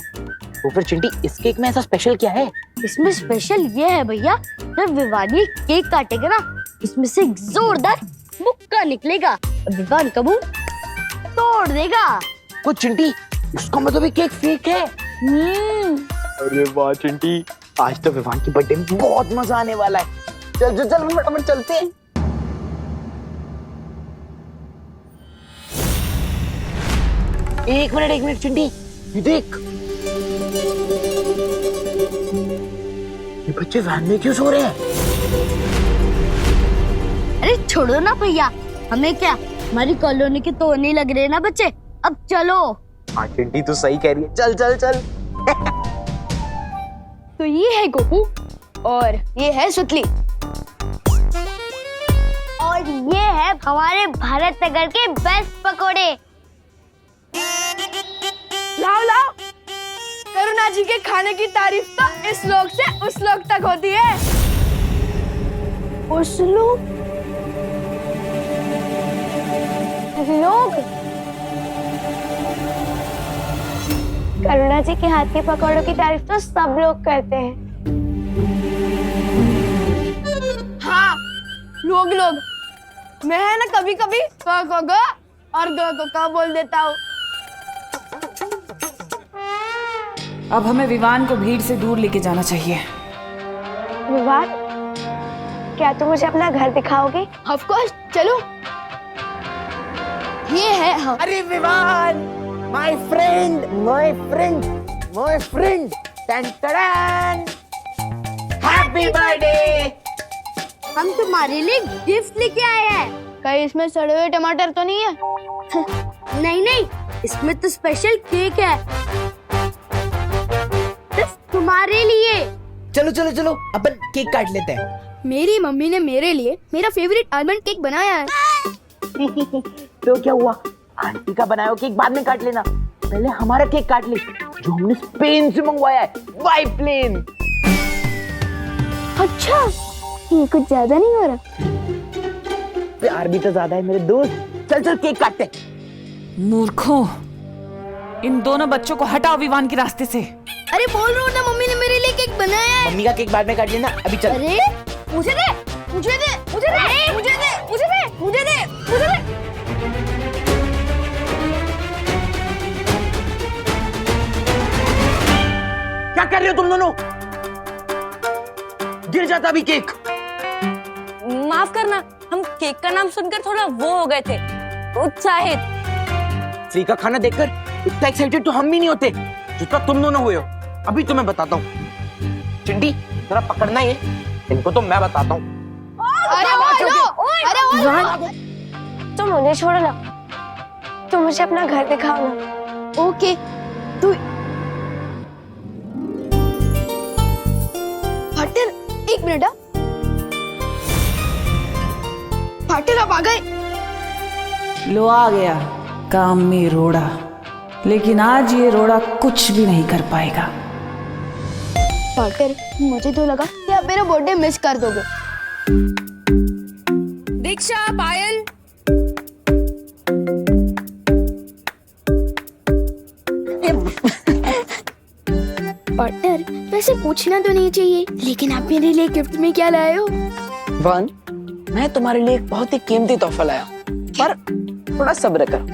तो फिर चिंटी, इस केक में ऐसा स्पेशल क्या है? इसमें स्पेशल ये है भैया, जब विवानी केक काटेगा ना, इसमें से एक जोरदार मुक्का निकलेगा और विवान का मुंह तोड़ देगा। वो चिंटी, इसका मतलब ये केक फेक है। अरे वाह चिंटी, आज तो विवान की बर्थडे में बहुत मजा आने वाला है। चल चल चल फटाफट चलते हैं। एक मिनट चिंटी, ये देख, ये बच्चे वैन में क्यों सो रहे हैं? अरे छोड़ो ना भैया, हमें क्या, हमारी कॉलोनी के तो नहीं लग रहे ना बच्चे। अब चलो। हाँ चिंटी तू सही कह रही है, चल चल चल। तो ये है गोपू और ये है सुतली और ये है हमारे भारत नगर के बेस्ट पकोड़े। लाओ लाओ, करुणा जी के खाने की तारीफ तो इस लोग से उस लोग तक होती है। उस लोग करुणा जी के हाथ के पकौड़ों की तारीफ तो सब लोग करते हैं। हाँ, लोग मैं है ना कभी कभी ग और ग बोल देता हूँ। अब हमें विवान को भीड़ से दूर लेके जाना चाहिए। विवान, क्या तुम मुझे अपना घर दिखाओगे? ऑफ कोर्स, चलो। ये है हम। अरे Vivaan, my friend, ton happy birthday. हम तुम्हारे लिए गिफ्ट लेके आए हैं। कहीं इसमें सड़े हुए टमाटर तो नहीं है? नहीं, इसमें तो स्पेशल केक है सिर्फ तुम्हारे लिए। चलो अपन केक काट लेते हैं। मेरी मम्मी ने मेरे लिए मेरा फेवरेट आलमंड केक बनाया है। तो क्या हुआ, आंटी का बनाया हुआ केक बाद में काट लेना, पहले हमारा केक काट ले जो हमने स्पेन से मंगवाया है बाय प्लेन। अच्छा, ये कुछ ज्यादा नहीं हो रहा? प्यार भी तो ज्यादा है मेरे दोस्त। चल केक काटते हैं। मूर्खों, इन दोनों बच्चों को हटाओ विवान के रास्ते से। अरे बोल रहा हूँ ना, मम्मी ने मेरे लिए केक बनाया है। मम्मी का केक बाद में काट लेना, अभी चल। अरे मुझे दे। क्या कर रहे हो तुम दोनों? गिर जाता अभी केक। माफ करना, हम केक का नाम सुनकर थोड़ा वो हो गए थे, उत्साहित। फ्री का खाना देखकर इतना एक्साइटेड तो हम भी नहीं होते जितना तुम दोनों हुए हो। अभी तुम्हें बताता हूँ। चिंटी, जरा पकड़ना ये, इनको तो मैं बताता हूँ। तुम मुझे छोड़ो ना, तुम मुझे अपना घर दिखाओ ना। ओके, तू पार्टनर, एक मिनट। पार्टनर आप आ गए। लो आ गया काम में रोड़ा, लेकिन आज ये रोड़ा कुछ भी नहीं कर पाएगा। पार्टनर, मुझे तो लगा कि आप मेरा बर्थडे मिस कर दोगे। दीक्षा, पायल, पार्टनर, वैसे पूछना तो नहीं चाहिए, लेकिन आप मेरे लिए गिफ्ट में क्या लाए हो? वन, मैं तुम्हारे लिए एक बहुत ही कीमती तोहफा लाया, पर थोड़ा सब्र करो।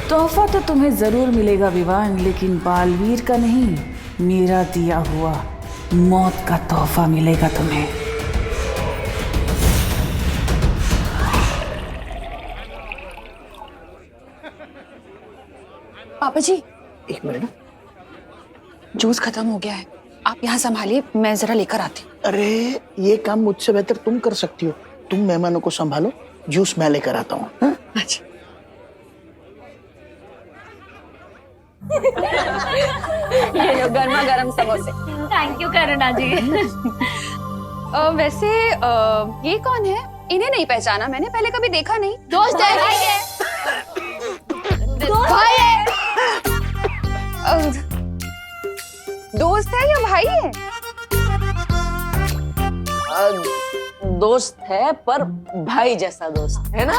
तोहफा तो तुम्हें जरूर मिलेगा विवान, लेकिन बालवीर का नहीं, मेरा दिया हुआ मौत का तोहफा मिलेगा तुम्हें। पापा जी, एक मिनट। जूस खत्म हो गया है, आप यहाँ संभालिए, मैं जरा लेकर आती। अरे ये काम मुझसे बेहतर तुम कर सकती हो। तुम मेहमानों को संभालो, जूस मैं लेकर आता हूँ। अच्छा। ये लो गर्मा गर्म समोसे। थैंक यू करुणा जी। वैसे ये कौन है? इन्हें नहीं पहचाना मैंने, पहले कभी देखा नहीं। दोस्त है। भाई है। दोस्त है या भाई है? दोस्त है, पर भाई जैसा दोस्त है ना।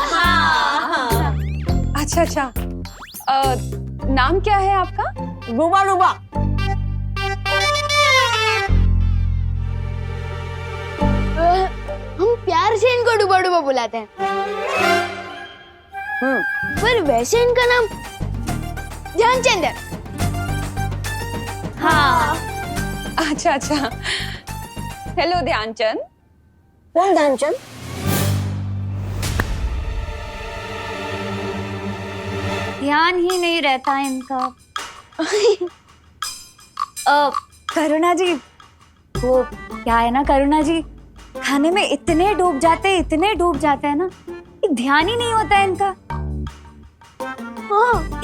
अच्छा। नाम क्या है आपका? रूबा। हम प्यार से इनको डुबा डुबा बुलाते हैं। पर वैसे इनका नाम ध्यानचंद है। हाँ। अच्छा अच्छा। हेलो ध्यानचंद। कौन ध्यानचंद? ध्यान ही नहीं रहता इनका। करुणा जी, वो क्या है ना करुणा जी, खाने में इतने डूब जाते हैं ना कि ध्यान ही नहीं होता है इनका।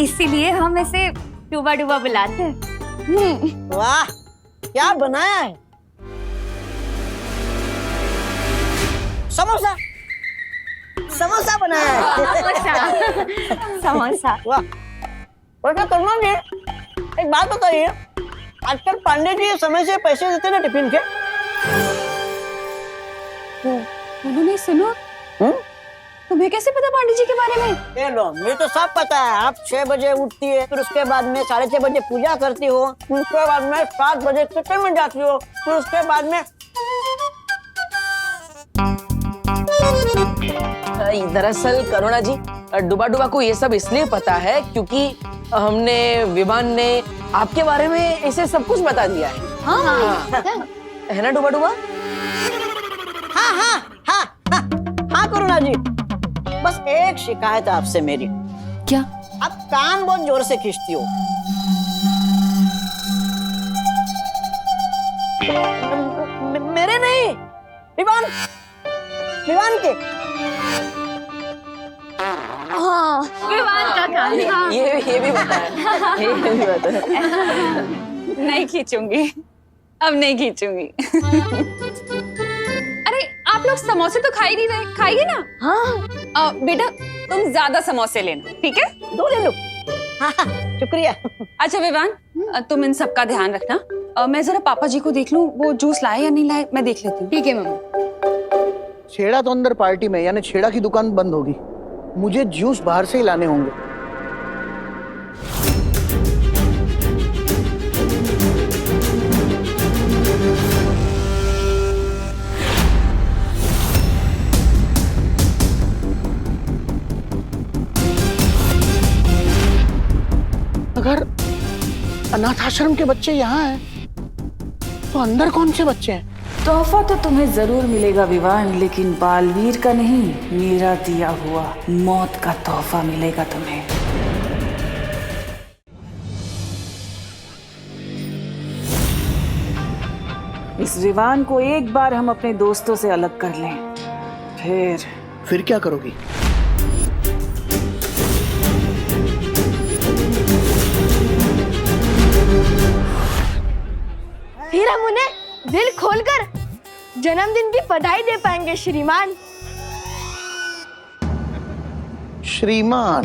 इसीलिए हम इसे डूबा डूबा बुलाते हैं। वाह, क्या बनाया है? समोसा, समोसा बनाया है। समोसा। वाह। वैसे करुणा जी, एक बात बताइए, आजकल पांडे जी समय से पैसे देते ना टिफिन के? उन्होंने सुनो। तुम्हें कैसे पता पांडे जी के बारे में? ये लो, मुझे तो सब पता है। आप 6 बजे उठती है, फिर उसके बाद में 6:30 बजे पूजा करती हो, फिर उसके बाद में 7 बजे किचन में जाती हो, फिर उसके बाद में दरअसल करुणा जी, डुबा डुबा को ये सब इसलिए पता है क्योंकि हमने, विवान ने आपके बारे में इसे सब कुछ बता दिया है। हाँ। है ना डुबा डुबा? हाँ हाँ हाँ हाँ हाँ करुणा जी, बस एक शिकायत है आपसे मेरी। क्या? आप कान बहुत जोर से खींचती हो। मेरे नहीं, विवान, विवान के। हाँ, विवान का कान। ये भी बताया। ये भी बताया। नहीं खींचूंगी, अब नहीं खींचूंगी। अरे आप लोग समोसे तो खा ही नहीं रहे, खाइए ना। हाँ। बेटा तुम ज्यादा समोसे लेना, ठीक है? 2 ले लो। हाँ, शुक्रिया। अच्छा विवान, तुम इन सब का ध्यान रखना। मैं जरा पापा जी को देख लूं, वो जूस लाए या नहीं लाए, मैं देख लेती हूँ। ठीक है मम्मी। छेड़ा तो अंदर पार्टी में, यानी छेड़ा की दुकान बंद होगी। मुझे जूस बाहर से ही लाने होंगे। अगर अनाथ आश्रम के बच्चे यहाँ हैं, तो अंदर कौन से बच्चे हैं? तोहफा तो तुम्हें जरूर मिलेगा विवान, लेकिन बालवीर का नहीं, मेरा दिया हुआ मौत का तोहफा मिलेगा तुम्हें। इस विवान को एक बार हम अपने दोस्तों से अलग कर लें, फिर क्या करोगी? फिर हम उन्हें दिल खोलकर जन्मदिन की बधाई दे पाएंगे श्रीमान। श्रीमान,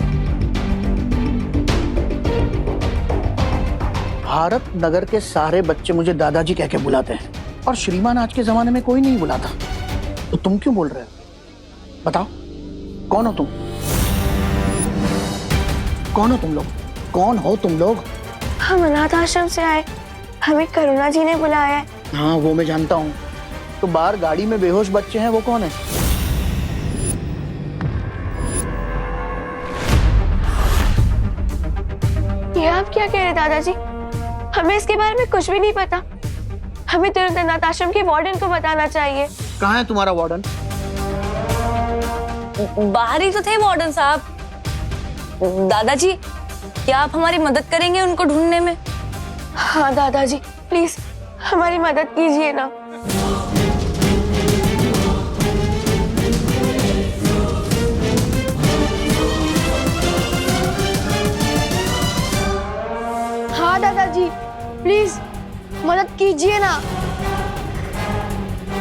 भारत नगर के सारे बच्चे मुझे दादाजी कह के बुलाते हैं, और श्रीमान आज के जमाने में कोई नहीं बुलाता। तो तुम क्यों बोल रहे हो? बताओ, कौन हो तुम? कौन हो तुम लोग? कौन हो तुम लोग? हम अनाथ आश्रम से आए, हमें करुणा जी ने बुलाया है। हाँ, वो मैं जानता हूँ। तो बाहर गाड़ी में बेहोश बच्चे हैं, वो कौन है? ये आप क्या कह रहे दादाजी? हमें इसके बारे में कुछ भी नहीं पता। हमें तुरंत अनाथ आश्रम के वार्डन को बताना चाहिए। कहाँ है तुम्हारा वार्डन? बाहर ही तो थे वार्डन साहब। दादाजी, क्या आप हमारी मदद करेंगे उनको ढूंढने में? हाँ दादाजी, प्लीज हमारी मदद कीजिए ना। हाँ दादाजी, प्लीज मदद कीजिए ना।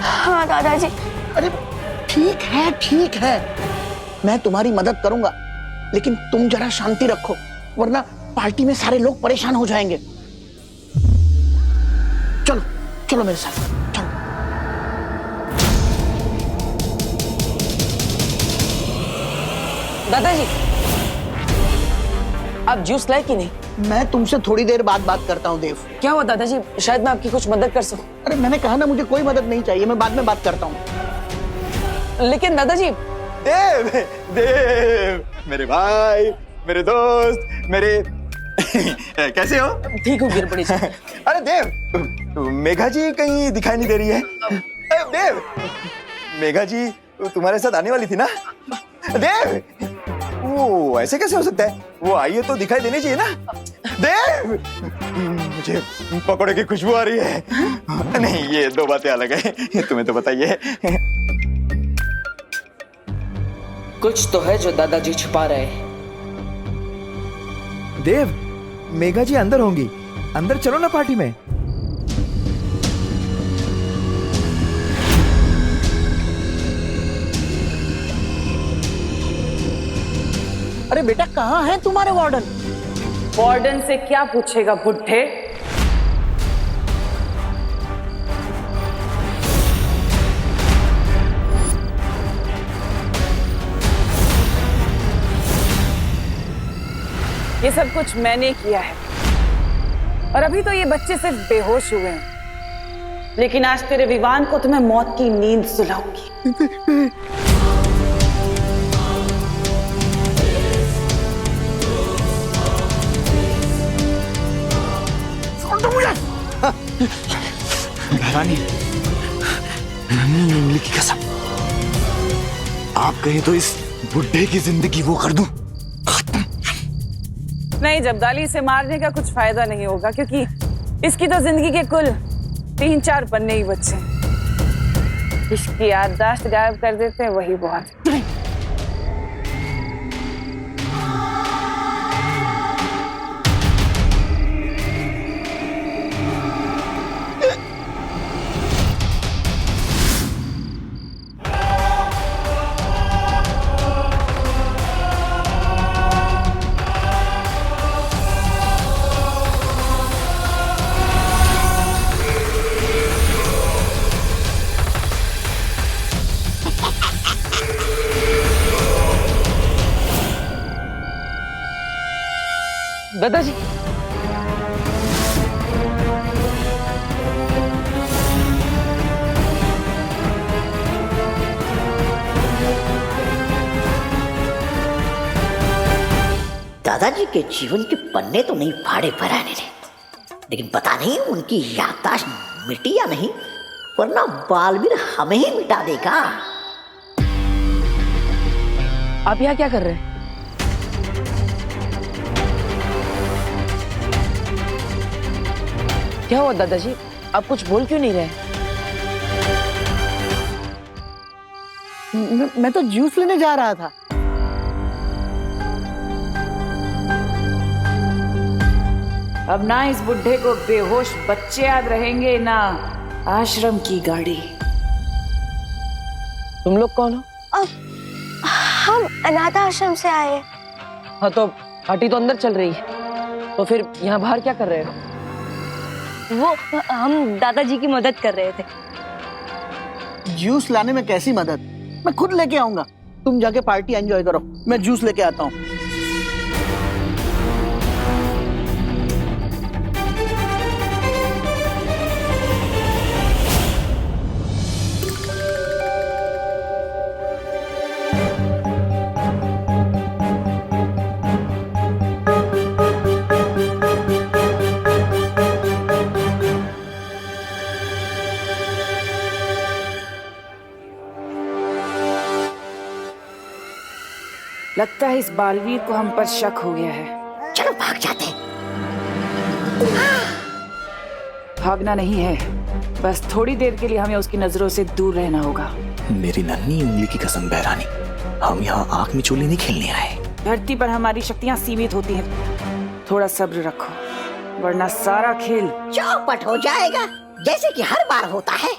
हाँ दादाजी। अरे ठीक है, मैं तुम्हारी मदद करूंगा, लेकिन तुम जरा शांति रखो, वरना पार्टी में सारे लोग परेशान हो जाएंगे। चलो चलो मेरे साथ, चलो। दादाजी, आप जूस लाए कि नहीं? मैं तुमसे थोड़ी देर बाद बात करता हूँ देव। क्या हुआ दादाजी? शायद मैं आपकी कुछ मदद कर सकूं। अरे मैंने कहा ना, मुझे कोई मदद नहीं चाहिए, मैं बाद में बात करता हूँ। लेकिन दादाजी। देव, देव, मेरे भाई, मेरे दोस्त, मेरे कैसे हो? ठीक हो गिरपड़ी जी। अरे देव, मेघा जी कहीं दिखाई नहीं दे रही है। देव, मेघा जी तुम्हारे साथ आने वाली थी ना? देव, वो ऐसे कैसे हो सकता है? वो आई है तो दिखाई देनी चाहिए ना? देव, मुझे पकौड़े की खुशबू आ रही है। नहीं, ये दो बातें अलग है, तुम्हें तो बताइए। कुछ तो है जो दादाजी छुपा रहे हैं। देव, मेघा जी अंदर होंगी, अंदर चलो ना पार्टी में। अरे बेटा, कहाँ है तुम्हारे वार्डन? वार्डन से क्या पूछेगा बुड्ढे? ये सब कुछ मैंने किया है और अभी तो ये बच्चे सिर्फ बेहोश हुए हैं, लेकिन आज तेरे विवान को तुम्हें मौत की नींद सुलाऊंगी। रानी, उंगली की कसम, आप कहे तो इस बुड्ढे की जिंदगी वो कर दूं। नहीं जब्दाली, इसे मारने का कुछ फायदा नहीं होगा क्योंकि इसकी तो जिंदगी के कुल 3-4 पन्ने ही बचे। इसकी याददाश्त गायब कर देते हैं, वही बहुत। दादाजी, दादाजी के जीवन के पन्ने तो नहीं फाड़े पराने ने, लेकिन पता नहीं उनकी याददाश्त मिटी या नहीं, वरना बालवीर हमें ही मिटा देगा। आप यहाँ क्या कर रहे हैं? क्या हुआ दादाजी, आप कुछ बोल क्यों नहीं रहे? मैं तो जूस लेने जा रहा था। अब ना इस बुड्ढे को बेहोश बच्चे याद रहेंगे, ना आश्रम की गाड़ी। तुम लोग कौन हो? हम अनाथ आश्रम से आए। हाँ तो पार्टी तो अंदर चल रही है, तो फिर यहाँ बाहर क्या कर रहे हो? वो हम दादाजी की मदद कर रहे थे। जूस लाने में कैसी मदद? मैं खुद लेके आऊंगा। तुम जाके पार्टी एंजॉय करो, मैं जूस लेके आता हूँ। लगता है इस बालवीर को हम पर शक हो गया है। चलो भाग जाते हैं। भागना नहीं है, बस थोड़ी देर के लिए हमें उसकी नजरों से दूर रहना होगा। मेरी नन्ही उंगली की कसम बहरानी, हम यहाँ आंख मिचोली नहीं खेलने आए। धरती पर हमारी शक्तियाँ सीमित होती हैं, थोड़ा सब्र रखो वरना सारा खेल चौपट हो जाएगा, जैसे कि हर बार होता है।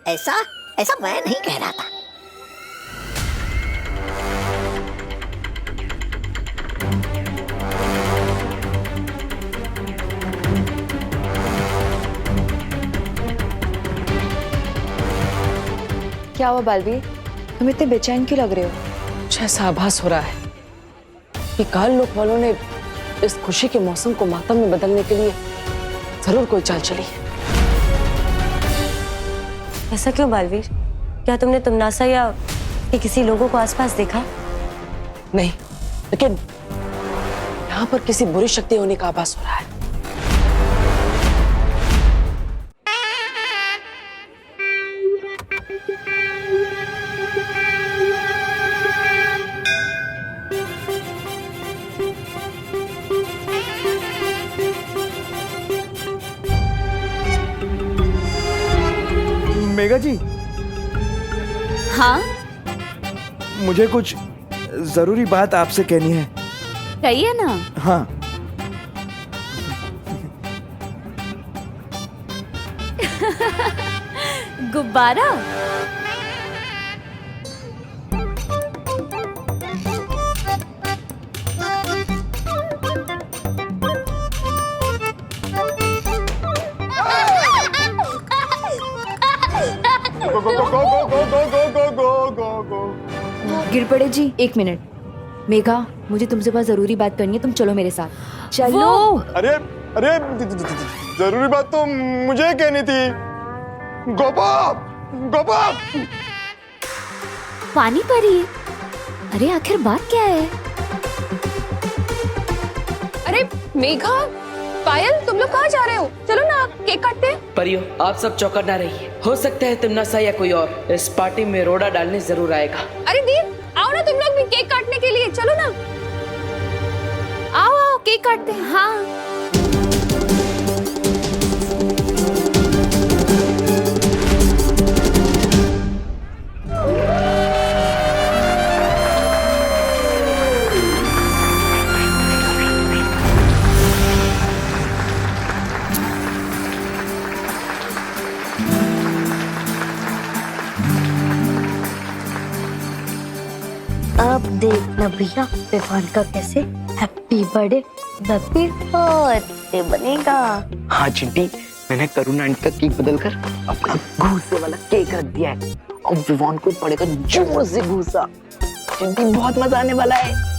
ऐसा ऐसा मैं नहीं कह रहा था। क्या हुआ बालवीर, तुम इतने बेचैन क्यों लग रहे हो? कुछ ऐसा आभास हो रहा है कि काल लोक वालों ने इस खुशी के मौसम को मातम में बदलने के लिए जरूर कोई चाल चली है। ऐसा क्यों बालवीर? क्या तुमने तुमनासा या किसी लोगों को आसपास देखा? नहीं, लेकिन यहाँ पर किसी बुरी शक्ति होने का आभास हो रहा है। मेघा जी, हाँ मुझे कुछ जरूरी बात आपसे कहनी है। कहिए ना। हाँ। गुब्बारा? गिर पड़े जी, 1 मिनट। मेघा, मुझे तुमसे बहुत जरूरी बात करनी है, तुम चलो मेरे साथ। चलो। अरे अरे, जरूरी बात तो मुझे कहनी थी। गोपा, गोपा। पानी परी? अरे आखिर बात क्या है? अरे मेघा, पायल, तुम लोग कहाँ जा रहे हो? चलो ना, केक काटते हैं। परियो, आप सब चौकन्ना ना रहिए। हो सकता है तुमनासा या कोई और इस पार्टी में रोड़ा डालने जरूर आएगा। अरे दीप, आओ ना तुम लोग भी केक काटने के लिए, चलो ना। आओ आओ, केक काटते हैं। हाँ। अब देखना भैया विवान का कैसे हैप्पी बर्थडे बनेगा। हाँ चिंटी, मैंने करुणा आंटी का केक बदलकर अपना घूसे वाला केक रख दिया है और विवान को पड़ेगा जोर से घूसा। चिंटी, बहुत मजा आने वाला है।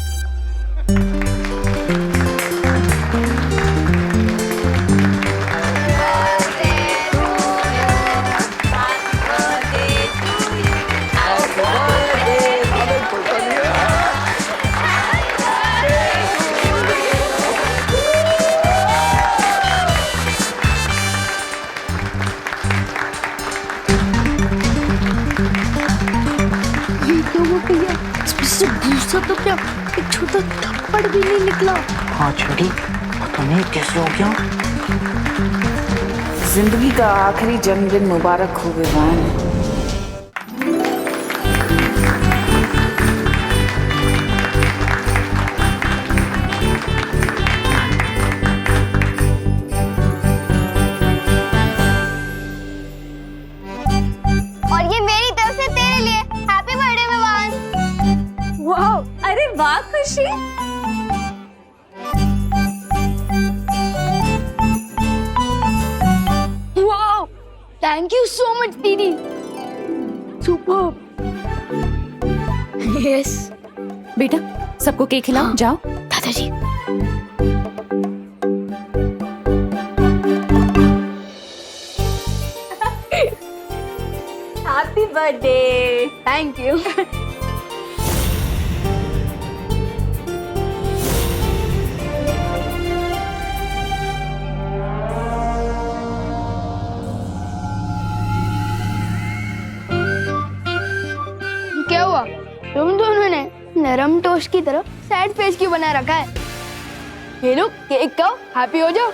तो क्या एक छोटा थप्पड़ भी नहीं निकला। हाँ चिंटी, पता नहीं कैसे हो गया। जिंदगी का आखिरी जन्मदिन मुबारक हो विवान। और ये मेरी तरफ से तेरे लिए हैप्पी बर्थडे विवान। वाह, अरे वाह खुशी। वाह, थैंक यू सो मच दीदी। सुपर। यस बेटा, सबको केक खिलाओ। हाँ। जाओ दादाजी। Happy birthday. Thank you. क्या हुआ? तुम दोनों ने नरम टोस्ट की तरह सैड फेस क्यों बना रखा है? ये लो केक खाओ, हैप्पी हो जाओ।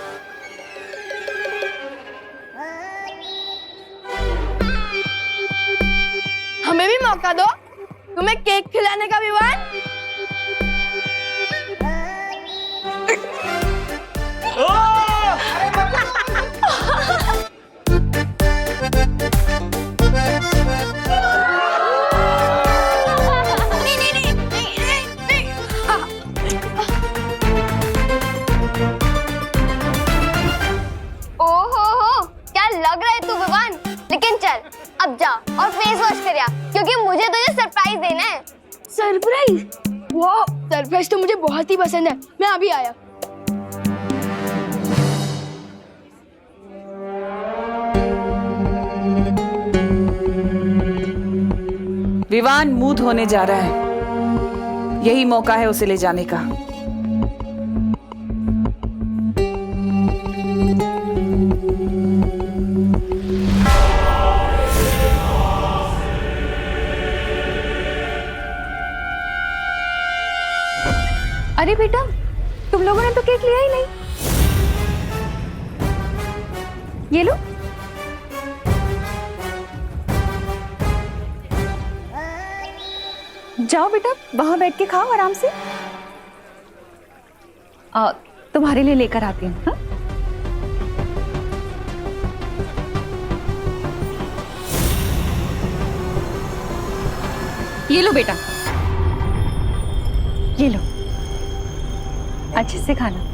हमें भी मौका दो, तुम्हें केक खिलाने का विवान। अब जा और फेस वॉश कर आ, क्योंकि मुझे तुझे सरप्राइज देना है। सरप्राइज? वाह, सरप्राइज तो मुझे बहुत ही पसंद है। मैं अभी आया। विवान मूड होने जा रहा है, यही मौका है उसे ले जाने का। अरे बेटा, तुम लोगों ने तो केक लिया ही नहीं। ये लो। जाओ बेटा, वहां बैठ के खाओ आराम से। तुम्हारे लिए लेकर आती हूँ। हाँ? ये लो बेटा। ये लो, अच्छे से खाना।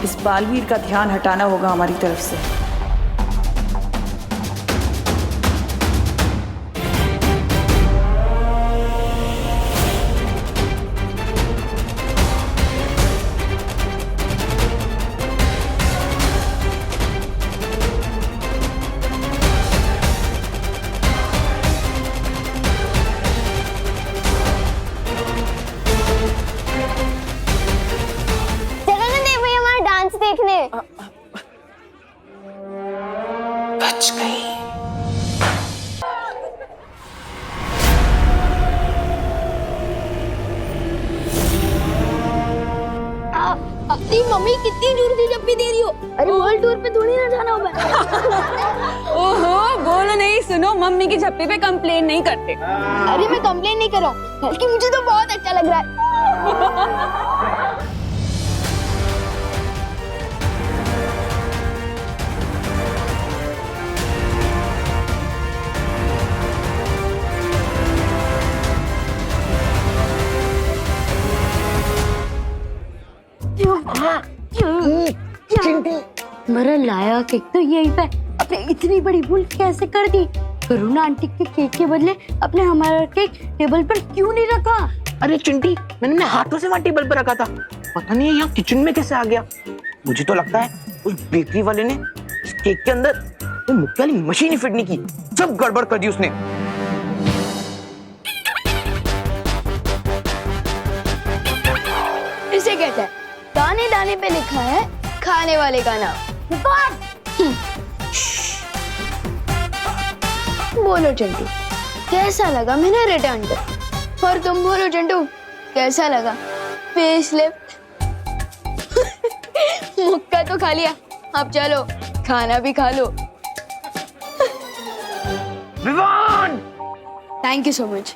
इस बालवीर का ध्यान हटाना होगा हमारी तरफ से। बच गई। अरे मम्मी कितनी दूर से जब भी दे रही हो। अरे वर्ल्ड टूर पे थोड़ी ना जाना होगा। ओहो, बोलो नहीं, सुनो, मम्मी की झप्पी पे कंप्लेन नहीं करते। अरे मैं कंप्लेन नहीं कर रहा हूँ, बल्कि मुझे तो बहुत अच्छा लग रहा है। मेरा लाया केक तो यही पे, अपने इतनी बड़ी भूल कैसे कर दी? करुणा आंटी के केक के बदले अपने हमारा केक टेबल पर क्यों नहीं रखा? अरे चिंटी, मैंने अपने हाथों से वहाँ टेबल पर रखा था, पता नहीं यहाँ किचन में कैसे आ गया। मुझे तो लगता है उस बेकरी वाले ने इस केक के अंदर वो मुक्के वाली मशीन ही फिट नहीं की, सब गड़बड़ कर दी उसने। इसे कहते हैं दाने दाने पे लिखा है खाने वाले का नाम। बोलो चिंटू, कैसा लगा मैंने रिटर्न कर? और तुम बोलो चिंटू, कैसा लगा फेसलिफ्ट? मुक्का तो खा लिया, अब चलो खाना भी खा लो। Vivaan! Thank you so much.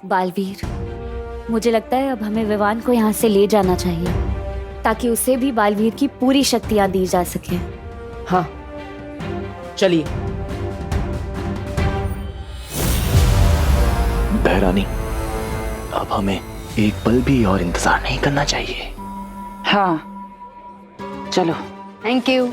Baalveer, मुझे लगता है अब हमें विवान को यहाँ से ले जाना चाहिए, ताकि उसे भी बालवीर की पूरी शक्तियां दी जा सके। हाँ, चलिए। बहरानी, अब हमें एक पल भी और इंतजार नहीं करना चाहिए। हाँ, चलो। Thank you.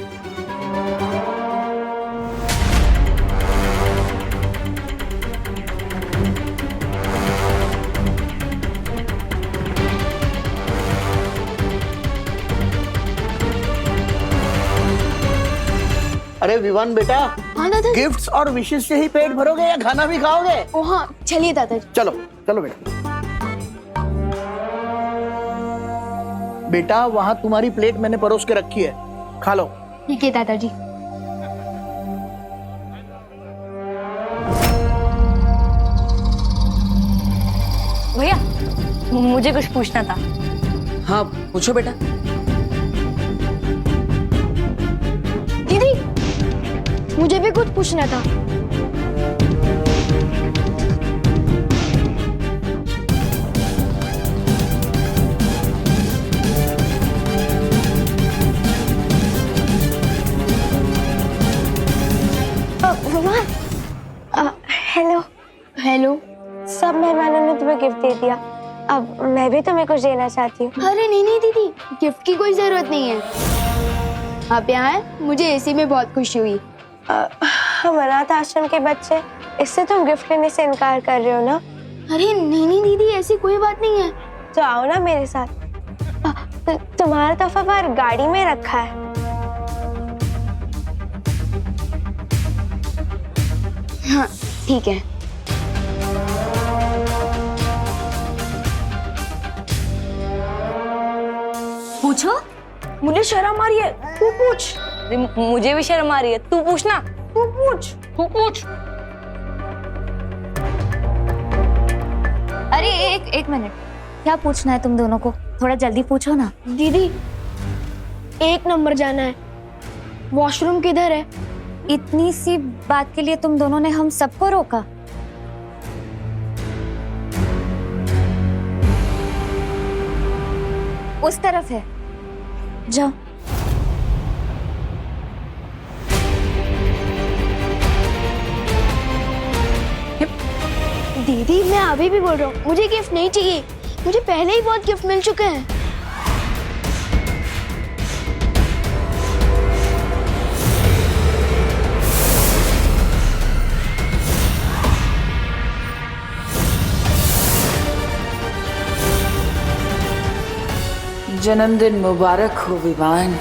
अरे विवान बेटा, हाँ दादा। गिफ्ट्स और विशेष से ही पेट भरोगे या खाना भी खाओगे? ओ हाँ, चलिए दादाजी। चलो चलो बेटा। बेटा, वहां तुम्हारी प्लेट मैंने परोस के रखी है, खा लो। ठीक है दादाजी। भैया, मुझे कुछ पूछना था। हाँ, पूछो बेटा। दीदी, मुझे भी कुछ पूछना था। हेलो हेलो, सब मेहमानों ने तुम्हें गिफ्ट दे दिया, अब मैं भी तुम्हें कुछ देना चाहती हूँ। अरे नहीं नहीं दीदी, गिफ्ट की कोई जरूरत नहीं है। आप यहाँ आए, मुझे इसी में बहुत खुशी हुई। हम अनाथ आश्रम के बच्चे, इससे तुम गिफ्ट लेने से इनकार कर रहे हो ना? अरे नहीं नहीं दीदी, ऐसी कोई बात नहीं है। तो आओ ना मेरे साथ। तुम्हारा तोहफा बाहर गाड़ी में रखा है। हाँ ठीक है। पूछो। मुझे शर्म आ रही है, तू पूछ। मुझे भी शर्म आ रही है, तू पूछना। तू पूछ। तू पूछ। अरे एक मिनट, क्या पूछना है तुम दोनों को? थोड़ा जल्दी पूछो ना। दीदी 1 नंबर जाना है, वॉशरूम किधर है? इतनी सी बात के लिए तुम दोनों ने हम सबको रोका? उस तरफ है, जाओ। दीदी मैं अभी भी बोल रहा हूँ, मुझे गिफ्ट नहीं चाहिए। मुझे पहले ही बहुत गिफ्ट मिल चुके हैं। जन्मदिन मुबारक हो विवान।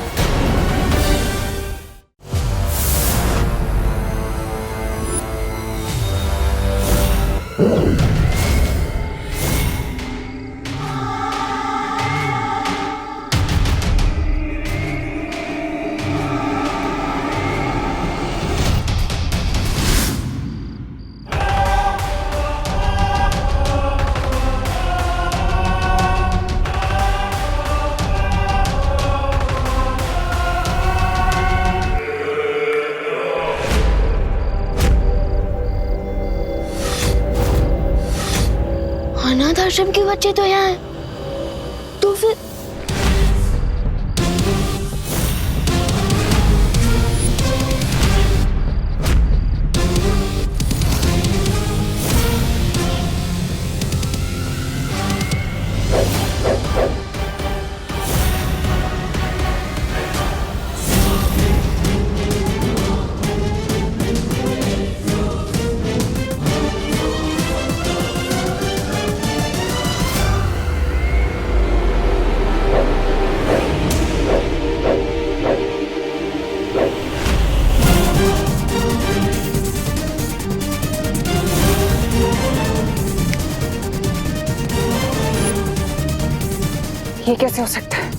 अनाथ आश्रम के बच्चे तो यहाँ हैं, तो फिर ये कैसे हो सकता है?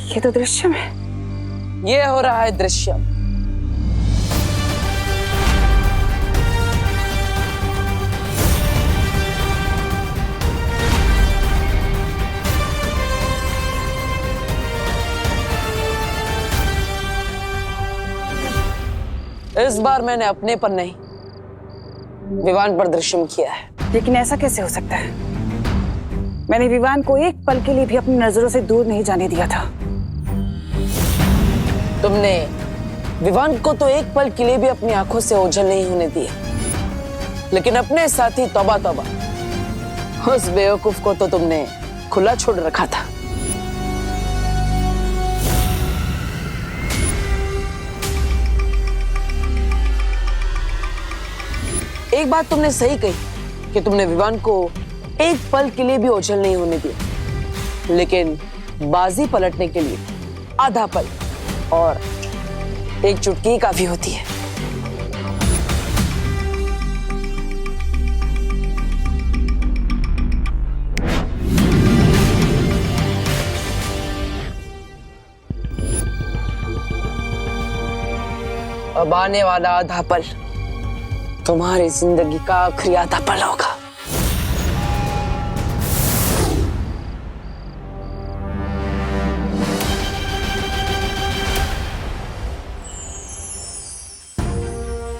ये तो दृश्यम है। ये हो रहा है दृश्यम। इस बार मैंने अपने पर नहीं, विवान पर दृश्यम किया है। लेकिन ऐसा कैसे हो सकता है? मैंने विवान को एक पल के लिए भी अपनी नजरों से दूर नहीं जाने दिया था। तुमने विवान को तो एक पल के लिए भी अपनी आंखों से ओझल नहीं होने दिया, लेकिन अपने साथी तौबा तौबा, उस बेवकूफ को तो तुमने खुला छोड़ रखा था। एक बात तुमने सही कही कि तुमने विवान को एक पल के लिए भी ओझल नहीं होने दिया, लेकिन बाजी पलटने के लिए आधा पल और एक चुटकी ही काफी होती है। अब आने वाला आधा पल तुम्हारी जिंदगी का आखिरी आधा पल होगा।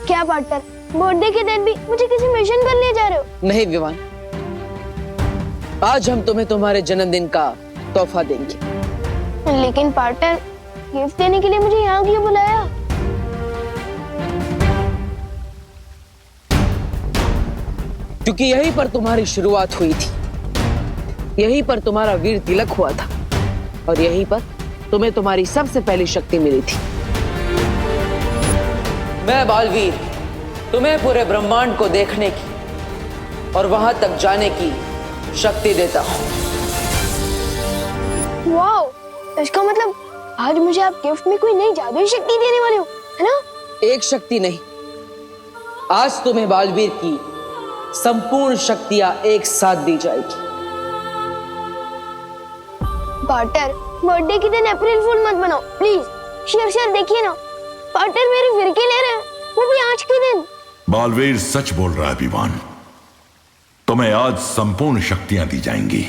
क्या पार्टनर, बर्थडे के दिन भी मुझे किसी मिशन पर ले जा रहे हो? नहीं विवान, आज हम तुम्हें तुम्हारे जन्मदिन का तोहफा देंगे। लेकिन पार्टनर, गिफ्ट देने के लिए मुझे यहाँ क्यों बुलाया? क्योंकि यहीं पर तुम्हारी शुरुआत हुई थी, यहीं पर तुम्हारा वीर तिलक हुआ था और यहीं पर तुम्हें तुम्हारी सबसे पहली शक्ति मिली थी। मैं बालवीर तुम्हें पूरे ब्रह्मांड को देखने की और वहां तक जाने की शक्ति देता हूं। वाओ, इसका मतलब आज मुझे आप गिफ्ट में कोई नई जादुई शक्ति देने वाले हो, है ना? एक शक्ति नहीं, आज तुम्हें बालवीर की संपूर्ण शक्तियां एक साथ दी जाएगी। पार्टर, बर्थडे के दिन अप्रैल फूल मत बनाओ प्लीज। शेर देखिए ना, पार्टर मेरी फिरकी ले रहे हैं, वो भी आज के दिन। बालवीर सच बोल रहा है विवान, तुम्हें आज संपूर्ण शक्तियां दी जाएंगी।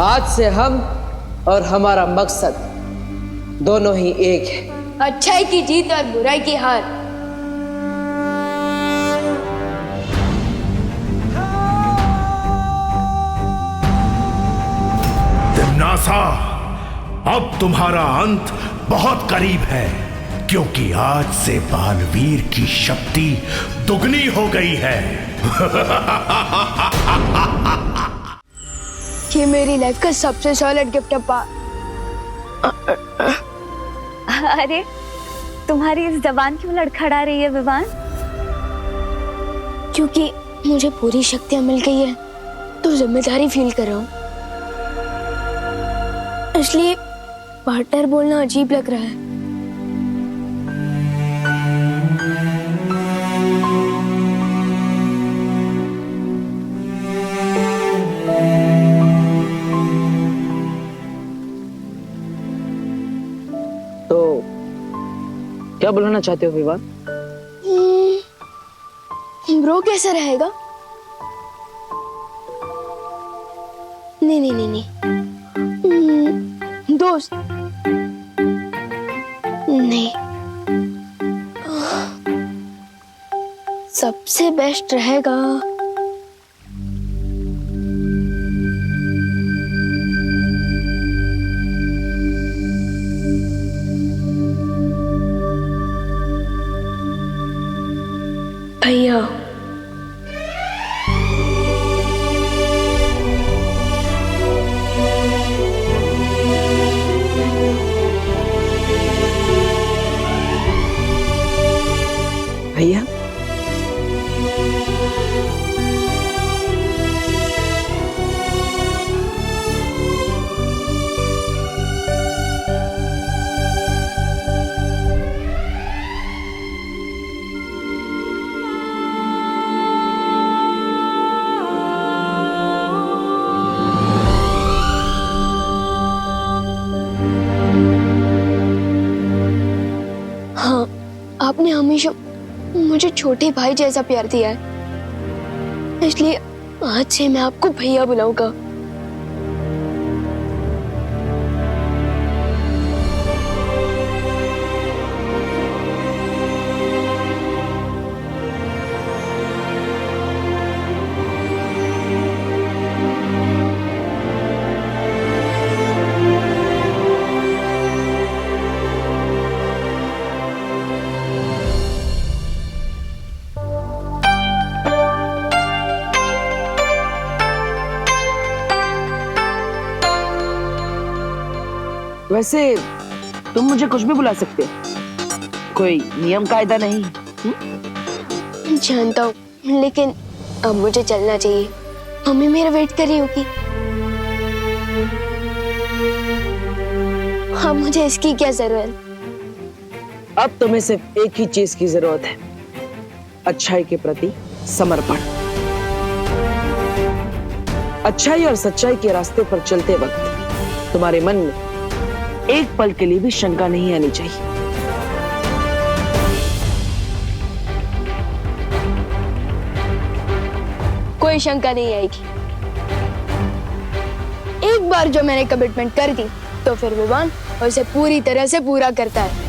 आज से हम और हमारा मकसद दोनों ही एक है। अच्छाई की जीत और बुराई की हार। तिम्नासा, अब तुम्हारा अंत बहुत करीब है, क्योंकि आज से बालवीर की शक्ति दुगनी हो गई है। ये मेरी लाइफ का सबसे सॉलिड गिफ्ट है पा। अरे तुम्हारी इस जबान क्यों लड़खड़ा रही है विवान? क्योंकि मुझे पूरी शक्तियां मिल गई है तो जिम्मेदारी फील कर रहा हूँ, इसलिए पार्टनर बोलना अजीब लग रहा है। क्या बुलाना चाहते हो विवान? ब्रो कैसा रहेगा? नहीं नहीं नहीं नहीं, दोस्त नहीं, सबसे बेस्ट रहेगा भैया। भैया आपने हमेशा मुझे छोटे भाई जैसा प्यार दिया है, इसलिए आज से मैं आपको भैया बुलाऊंगा। वैसे तुम मुझे कुछ भी बुला सकते हो, कोई नियम कायदा नहीं। जानता हूँ, लेकिन अब मुझे चलना चाहिए। मम्मी मेरा वेट कर रही होगी। अब मुझे इसकी क्या जरूरत? अब तुम्हें सिर्फ एक ही चीज की जरूरत है, अच्छाई के प्रति समर्पण। अच्छाई और सच्चाई के रास्ते पर चलते वक्त तुम्हारे मन में एक पल के लिए भी शंका नहीं आनी चाहिए। कोई शंका नहीं आएगी। एक बार जो मैंने कमिटमेंट कर दी तो फिर विवान उसे पूरी तरह से पूरा करता है।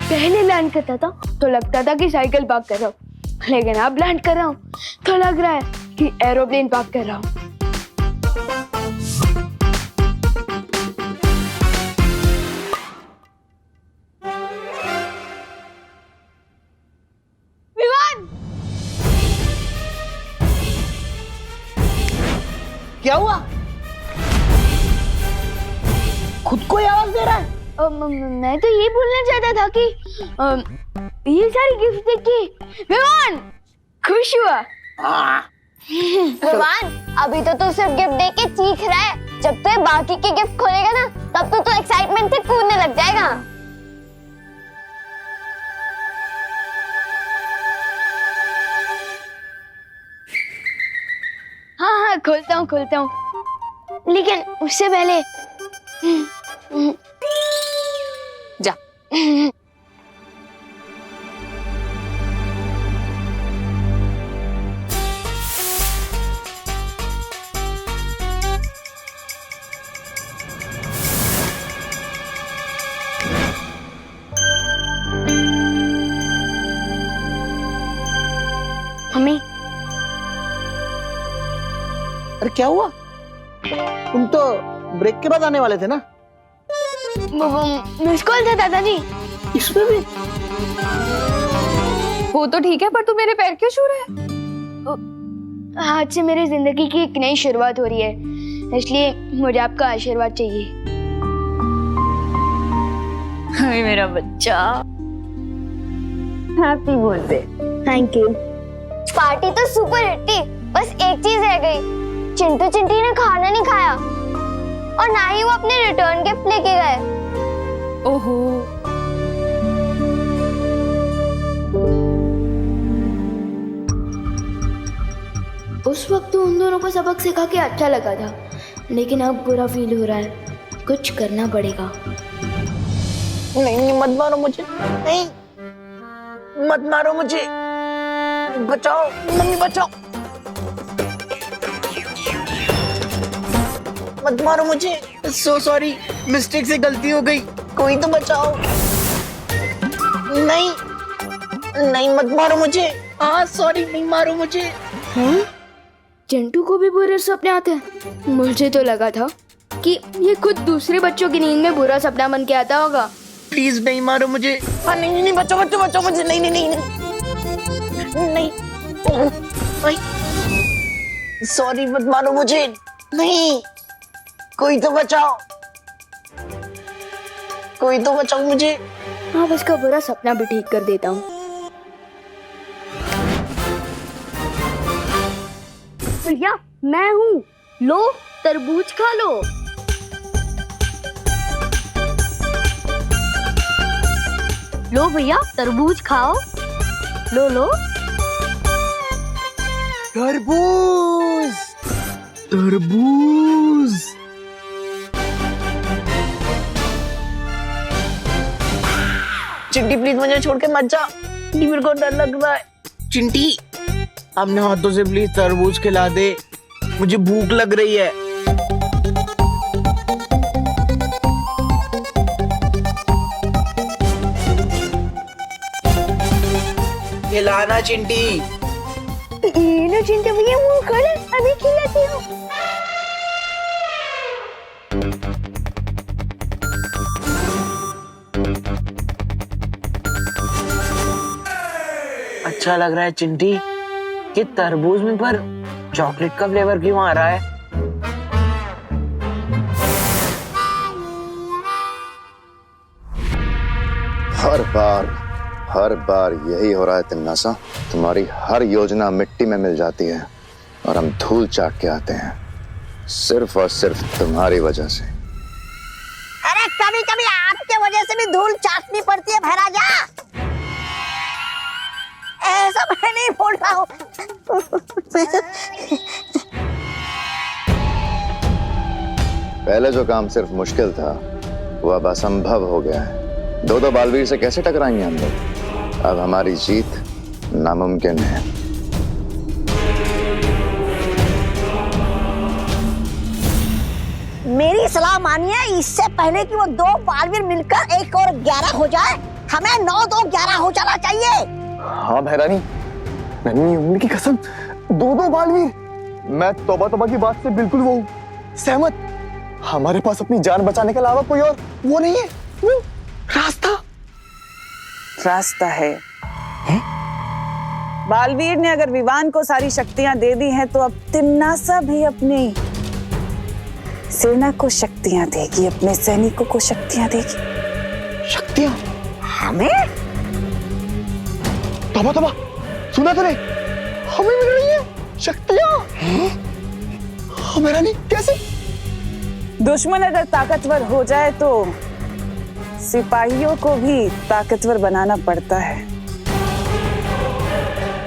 पहले लैंड करता था तो लगता था कि साइकिल पार्क कर रहा हूँ, लेकिन अब लैंड कर रहा हूँ तो लग रहा है कि एरोप्लेन पार्क कर रहा हूँ। विवान! क्या हुआ? खुद को ही आवाज दे रहा है? मैं तो ये बोलना चाहता था कि ये सारी गिफ्ट देख के विवान खुश हुआ। विवान, अभी तो तू सिर्फ गिफ्ट देख के चीख रहा है। जब तू बाकी के गिफ्ट खोलेगा ना, तब तो तू एक्साइटमेंट से कूदने लग जाएगा। हाँ, खोलता हूँ, लेकिन उससे पहले जा। मम्मी, अरे क्या हुआ? तुम तो ब्रेक के बाद आने वाले थे ना? मिस कॉल था दादाजी। इसमें भी? वो तो ठीक है, पर तू मेरे पैर क्यों छू रहा है? आज से मेरी जिंदगी की एक नई शुरुआत हो रही है, इसलिए मुझे आपका आशीर्वाद चाहिए। हाय मेरा बच्चा, happy birthday. Thank you. Party तो सुपर हिट थी, बस एक चीज रह गई। चिंटू चिंटी ने खाना नहीं खाया और ना ही वो अपने रिटर्न गिफ्ट लेके गए। ओहो, उस वक्त तो उन दोनों को सबक सिखा के अच्छा लगा था, लेकिन अब बुरा फील हो रहा है। कुछ करना पड़ेगा। नहीं, मत मारो मुझे, नहीं, मत मारो मुझे, बचाओ मम्मी, बचाओ, मत मारो मुझे। सो सॉरी, मिस्टेक से गलती हो गई, कोई तो बचाओ। नहीं नहीं, मत मारो मुझे। हाँ सॉरी, नहीं मारो मुझे। हाँ? चिंटू को भी बुरे सपने आते हैं? मुझे तो लगा था कि ये खुद दूसरे बच्चों की नींद में बुरा सपना बन के आता होगा। प्लीज नहीं मारो मुझे। हाँ नहीं नहीं, बचाओ बचाओ बचाओ मुझे। नहीं नहीं नहीं नहीं, नहीं, सॉरी, मत मारो मुझे। नहीं, कोई तो बचाओ, कोई तो बचाओ मुझे। हाँ, इसका बुरा सपना भी ठीक कर देता हूँ। भैया मैं हूँ, लो तरबूज खा लो। लो भैया तरबूज खाओ, लो लो। तरबूज, तरबूज। चिंटी प्लीज मुझे छोड़ के मत जा, मेरे को डर लग रहा है। चिंटी अपने हाथों से प्लीज तरबूज खिला दे, मुझे भूख लग रही है। खिलाना चिंटी। लो चिंटी भैया मुंह खोलो, अभी खिलाती हूँ। अच्छा लग रहा है चिंटी कि तरबूज में पर चॉकलेट का फ्लेवर क्यों आ रहा है? हर बार यही हो रहा है तिम्नासा। तुम्हारी हर योजना मिट्टी में मिल जाती है और हम धूल चाट के आते हैं, सिर्फ और सिर्फ तुम्हारी वजह से। अरे कभी कभी आपके वजह से भी धूल चाटनी पड़ती है भैराजा। ऐसा मैं नहीं बोल रहा हूँ। पहले जो काम सिर्फ मुश्किल था वो अब असंभव हो गया है। दो बालवीर से कैसे टकराएंगे हम लोग? अब हमारी जीत नामुमकिन है। मेरी सलाह मानिए, इससे पहले कि वो दो बालवीर मिलकर 1 और 11 हो जाए, हमें 9, 2, 11 हो जाना चाहिए। हाँ भैरानी, नन्ही उम्र की कसम, 2 बालवीर। मैं तौबा की बात से बिल्कुल वो सहमत। हमारे पास अपनी जान बचाने के अलावा कोई और वो नहीं है, वो रास्ता है। बालवीर ने अगर विवान को सारी शक्तियां दे दी हैं तो अब तिम्नासा भी अपनी सेना को शक्तियां देगी, अपने सैनिकों को शक्तियां देगी। शक्तियां? हमें? तौबा, सुना तूने? हमें मिल रही है शक्तियां। हाँ भैरानी, कैसे? दुश्मन अगर ताकतवर हो जाए तो सिपाहियों को भी ताकतवर बनाना पड़ता है,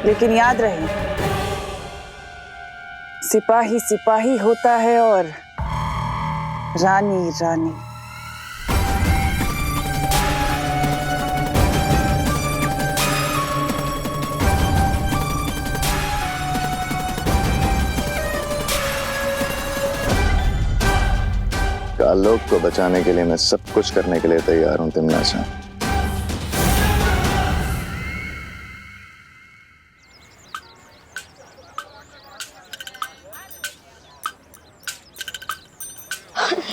लेकिन याद रहे, सिपाही सिपाही होता है और रानी रानी। कालोक को बचाने के लिए मैं सब कुछ करने के लिए तैयार हूं तिम्नासा।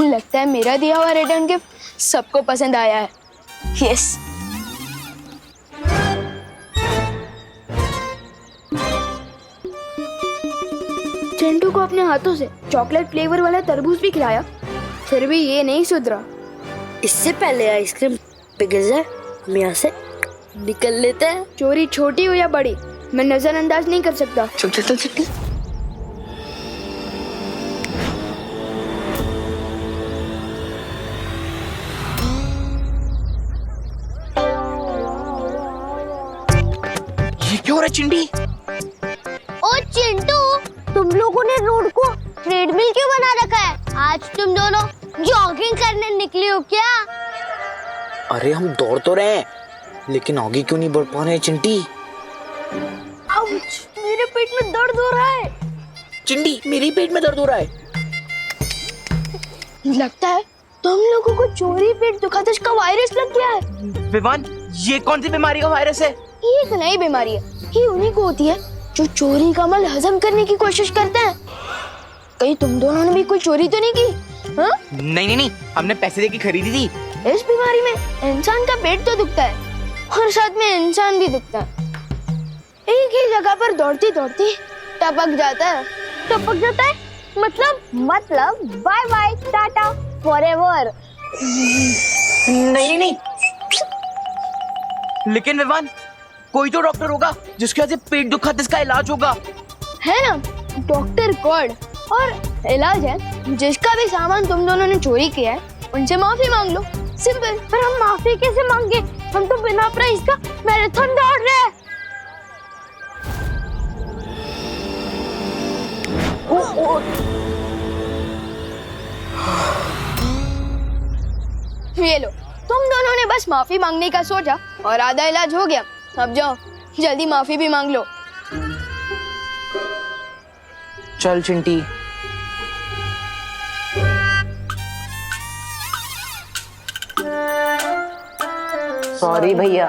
लगता है मेरा दिया हुआ रिटर्न गिफ्ट सबको पसंद आया है। यस। चिंटू को अपने हाथों से चॉकलेट फ्लेवर वाला तरबूज भी खिलाया, फिर भी ये नहीं सुधरा। इससे पहले आइसक्रीम पिघल जाए, हम यहाँ से निकल लेते हैं। चोरी छोटी हो या बड़ी, मैं नजरअंदाज नहीं कर सकता। चल। ये क्यों हो रहा है चिंटी? ओ चिंटू, तुम लोगों ने रोड को ट्रेडमिल क्यों बना रखा है? आज तुम दोनों जॉगिंग करने निकले हो क्या? अरे हम दौड़ तो रहे हैं, लेकिन आगे क्यों नहीं बढ़ पा रहे हैं चिंटी? आउच, मेरे पेट में दर्द हो रहा है। चिंटी, मेरे पेट में दर्द हो रहा है। लगता है तुम लोगों को चोरी पेट दुखादश का वायरस लग गया है। विवान, ये कौन सी बीमारी का वायरस है? ये एक नई बीमारी है, ये उन्हीं को होती है जो चोरी का माल हजम करने की कोशिश करते हैं। कहीं तुम दोनों ने भी कोई चोरी तो नहीं की? हाँ? नहीं, हमने पैसे देके खरीदी थी। इस बीमारी में इंसान का पेट तो दुखता है और साथ में इंसान भी दुखता है। एक ही जगह पर दौड़ती दौड़ती टपक जाता है। मतलब बाय बाय टाटा फॉरएवर। नहीं, लेकिन विवान, कोई तो डॉक्टर होगा जिसके वजह से पेट दुखा जिसका इलाज होगा। है ना, डॉक्टर गॉड और इलाज है। जिसका भी सामान तुम दोनों ने चोरी किया है उनसे माफी मांग लो, सिंपल। पर हम माफी कैसे मांगे? हम तो बिना प्राइस का मैराथन दौड़ रहे हैं। ये लो, तुम दोनों ने बस माफी मांगने का सोचा और आधा इलाज हो गया। अब जाओ जल्दी माफी भी मांग लो। चल चिंटी। सॉरी भैया।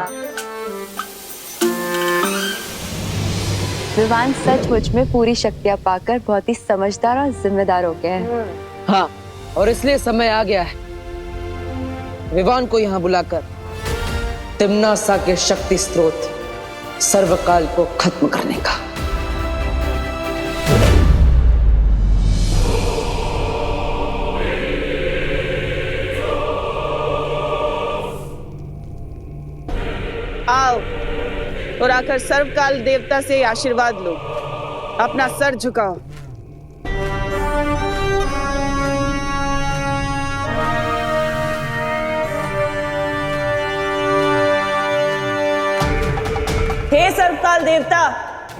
विवान सचमुच में पूरी शक्तियां पाकर बहुत ही समझदार और जिम्मेदार हो गए हैं। हाँ, और इसलिए समय आ गया है विवान को यहाँ बुलाकर तिम्नासा के शक्ति स्रोत सर्वकाल को खत्म करने का। आओ और आकर सर्वकाल देवता से आशीर्वाद लो। अपना सर झुकाओ। हे सर्वकाल देवता,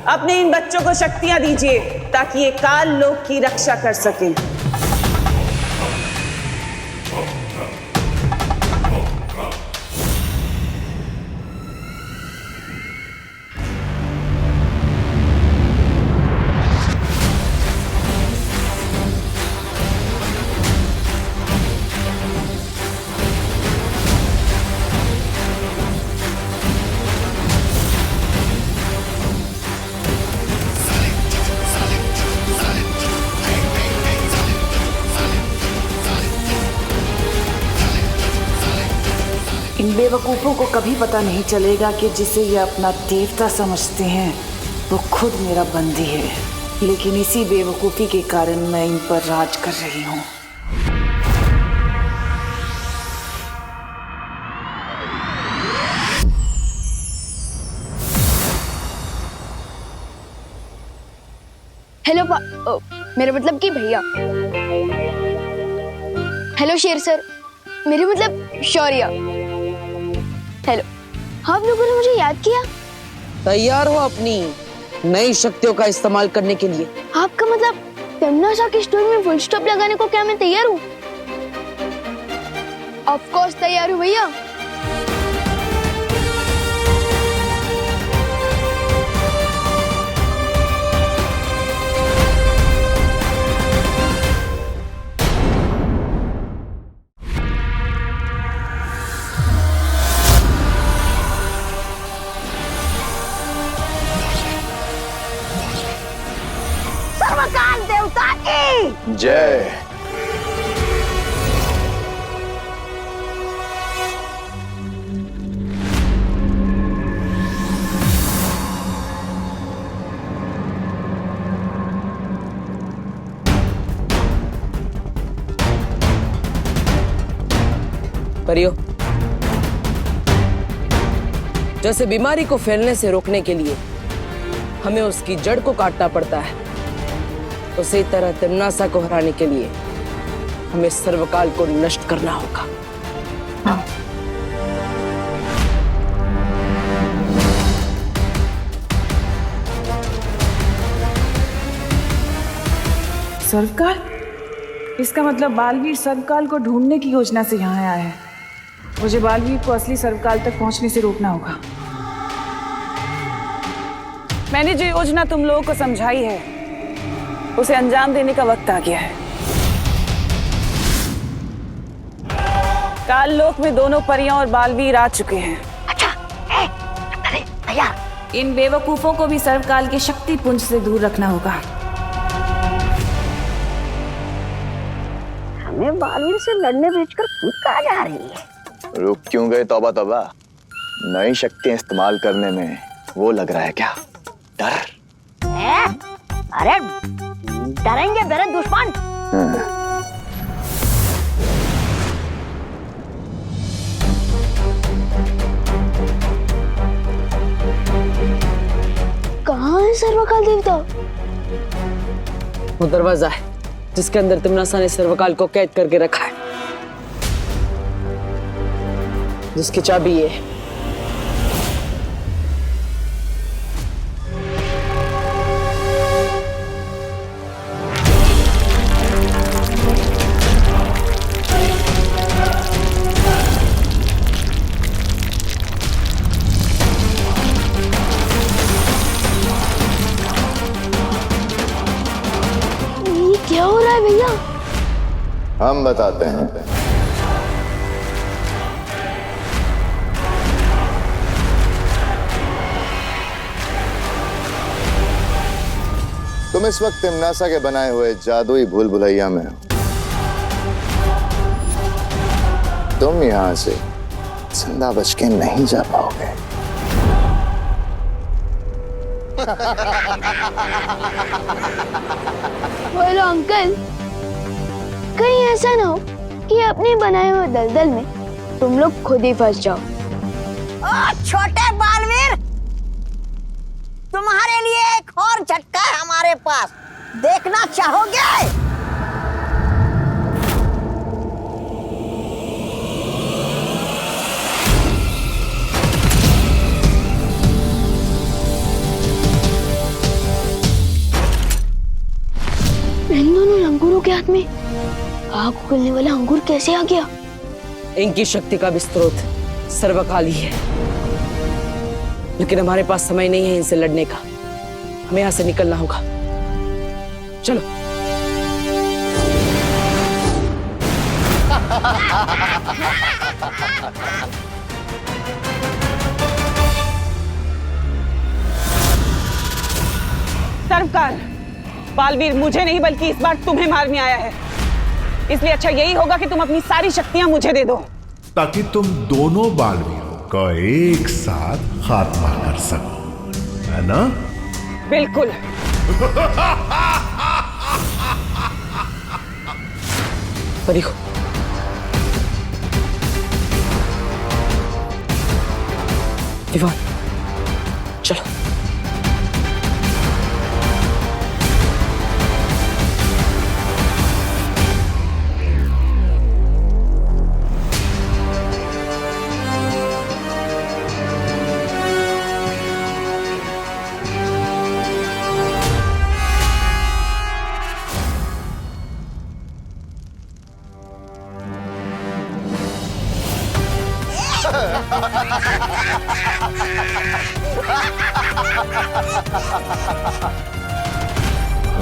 अपने इन बच्चों को शक्तियां दीजिए ताकि ये काल लोक की रक्षा कर सकें। इन बेवकूफों को कभी पता नहीं चलेगा कि जिसे ये अपना देवता समझते हैं वो खुद मेरा बंदी है, लेकिन इसी बेवकूफी के कारण मैं इन पर राज कर रही हूँ। हेलो मेरा मतलब कि भैया। हेलो शेर सर, मेरे मतलब शौर्य। हेलो, आप लोगों ने मुझे याद किया? तैयार हो अपनी नई शक्तियों का इस्तेमाल करने के लिए? आपका मतलब तिम्नासा की स्टोरी में फुल स्टॉप लगाने को क्या मैं तैयार हूँ? ऑफ कोर्स तैयार हूँ भैया। सर्वकाल देवता की जय। परियो, जैसे बीमारी को फैलने से रोकने के लिए हमें उसकी जड़ को काटना पड़ता है, उसी तरह तिम्नासा को हराने के लिए हमें सर्वकाल को नष्ट करना होगा। सर्वकाल? इसका मतलब बालवीर सर्वकाल को ढूंढने की योजना से यहाँ आया है। मुझे बालवीर को असली सर्वकाल तक पहुंचने से रोकना होगा। मैंने जो योजना तुम लोगों को समझाई है उसे अंजाम देने का वक्त आ गया है। काल लोक में दोनों परियां और बालवीर आ चुके हैं। अच्छा, भैया, इन बेवकूफों को भी सर्वकाल के शक्ति पुंज से दूर रखना होगा। हमें बालवीर से लड़ने भेजकर खुद कहाँ जा रही है? रुक क्यों गए? तौबा तौबा, नई शक्तियां इस्तेमाल करने में वो लग रहा है क्या डर? अरे डरेंगे मेरे दुश्मन। कहाँ है सर्वकाल देवता? वो दरवाजा है जिसके अंदर तिमनासा ने सर्वकाल को कैद करके रखा है, जिसकी चाबी ये है। क्या हो रहा है भैया? हम बताते हैं। तुम इस वक्त तिमनासा के बनाए हुए जादुई भूल भुलैया में हो। तुम यहां से जिंदा बच के नहीं जा पाओगे। बोलो अंकल, कहीं ऐसा ना हो कि अपने बनाए हुए दलदल में तुम लोग खुद ही फंस जाओ। ओ छोटे बालवीर, तुम्हारे लिए एक और झटका है हमारे पास, देखना चाहोगे? इन दोनों अंगूरों के हाथ में आग उगलने वाला अंगूर कैसे आ गया? इनकी शक्ति का भी स्रोत सर्वकाल ही है, लेकिन हमारे पास समय नहीं है इनसे लड़ने का। हमें यहां से निकलना होगा। चलो। सर्वकाल, बालवीर मुझे नहीं बल्कि इस बार तुम्हें मारने आया है, इसलिए अच्छा यही होगा कि तुम अपनी सारी शक्तियां मुझे दे दो, ताकि तुम दोनों बालवीरों का एक साथ खात्मा कर सको, है ना? बिल्कुल। देखो, दीवान, चलो।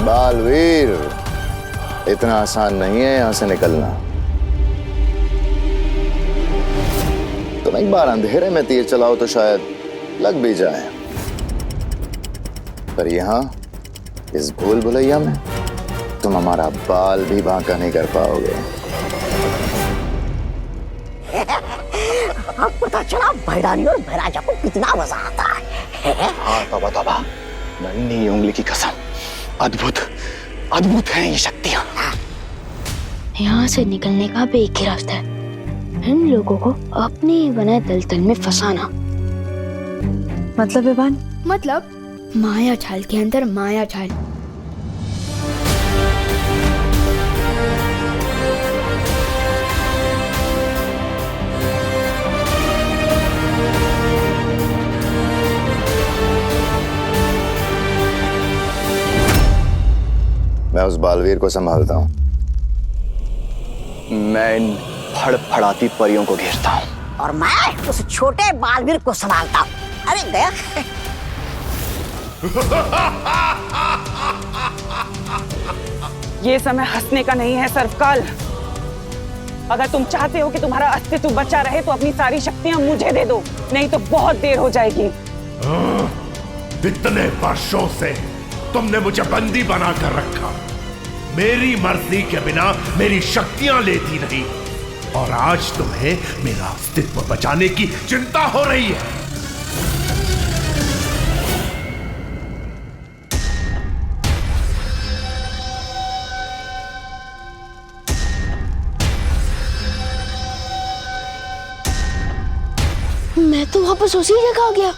बालवीर, इतना आसान नहीं है यहां से निकलना। तुम एक बार अंधेरे में तीर चलाओ तो शायद लग भी जाए, पर यहां इस भूल भुलैया में तुम हमारा बाल भी बांका नहीं कर पाओगे। अब पता चला भैरानी और भैराजा को कितना मजा आता है। हाँ तौबा तौबा, नन्ही उंगली की कसम, अद्भुत अद्भुत है ये शक्तियां। यहाँ से निकलने का भी एक ही रास्ता है, इन लोगों को अपने ही बनाए दलदल में फंसाना। मतलब विवान? मतलब माया जाल के अंदर माया जाल। मैं उस बालवीर को संभालता हूँ। मैं इन फड़फड़ाती परियों को घेरता हूँ। और मैं उस छोटे बालवीर को संभालता हूँ। अरे गया। ये समय हंसने का नहीं है सर्वकाल। अगर तुम चाहते हो कि तुम्हारा अस्तित्व बचा रहे तो अपनी सारी शक्तियां मुझे दे दो, नहीं तो बहुत देर हो जाएगी। इतने वर्षों से तुमने मुझे बंदी बनाकर रखा, मेरी मर्जी के बिना मेरी शक्तियां लेती नहीं, और आज तुम्हें मेरा अस्तित्व बचाने की चिंता हो रही है। मैं तो वापस उसी जगह आ गया।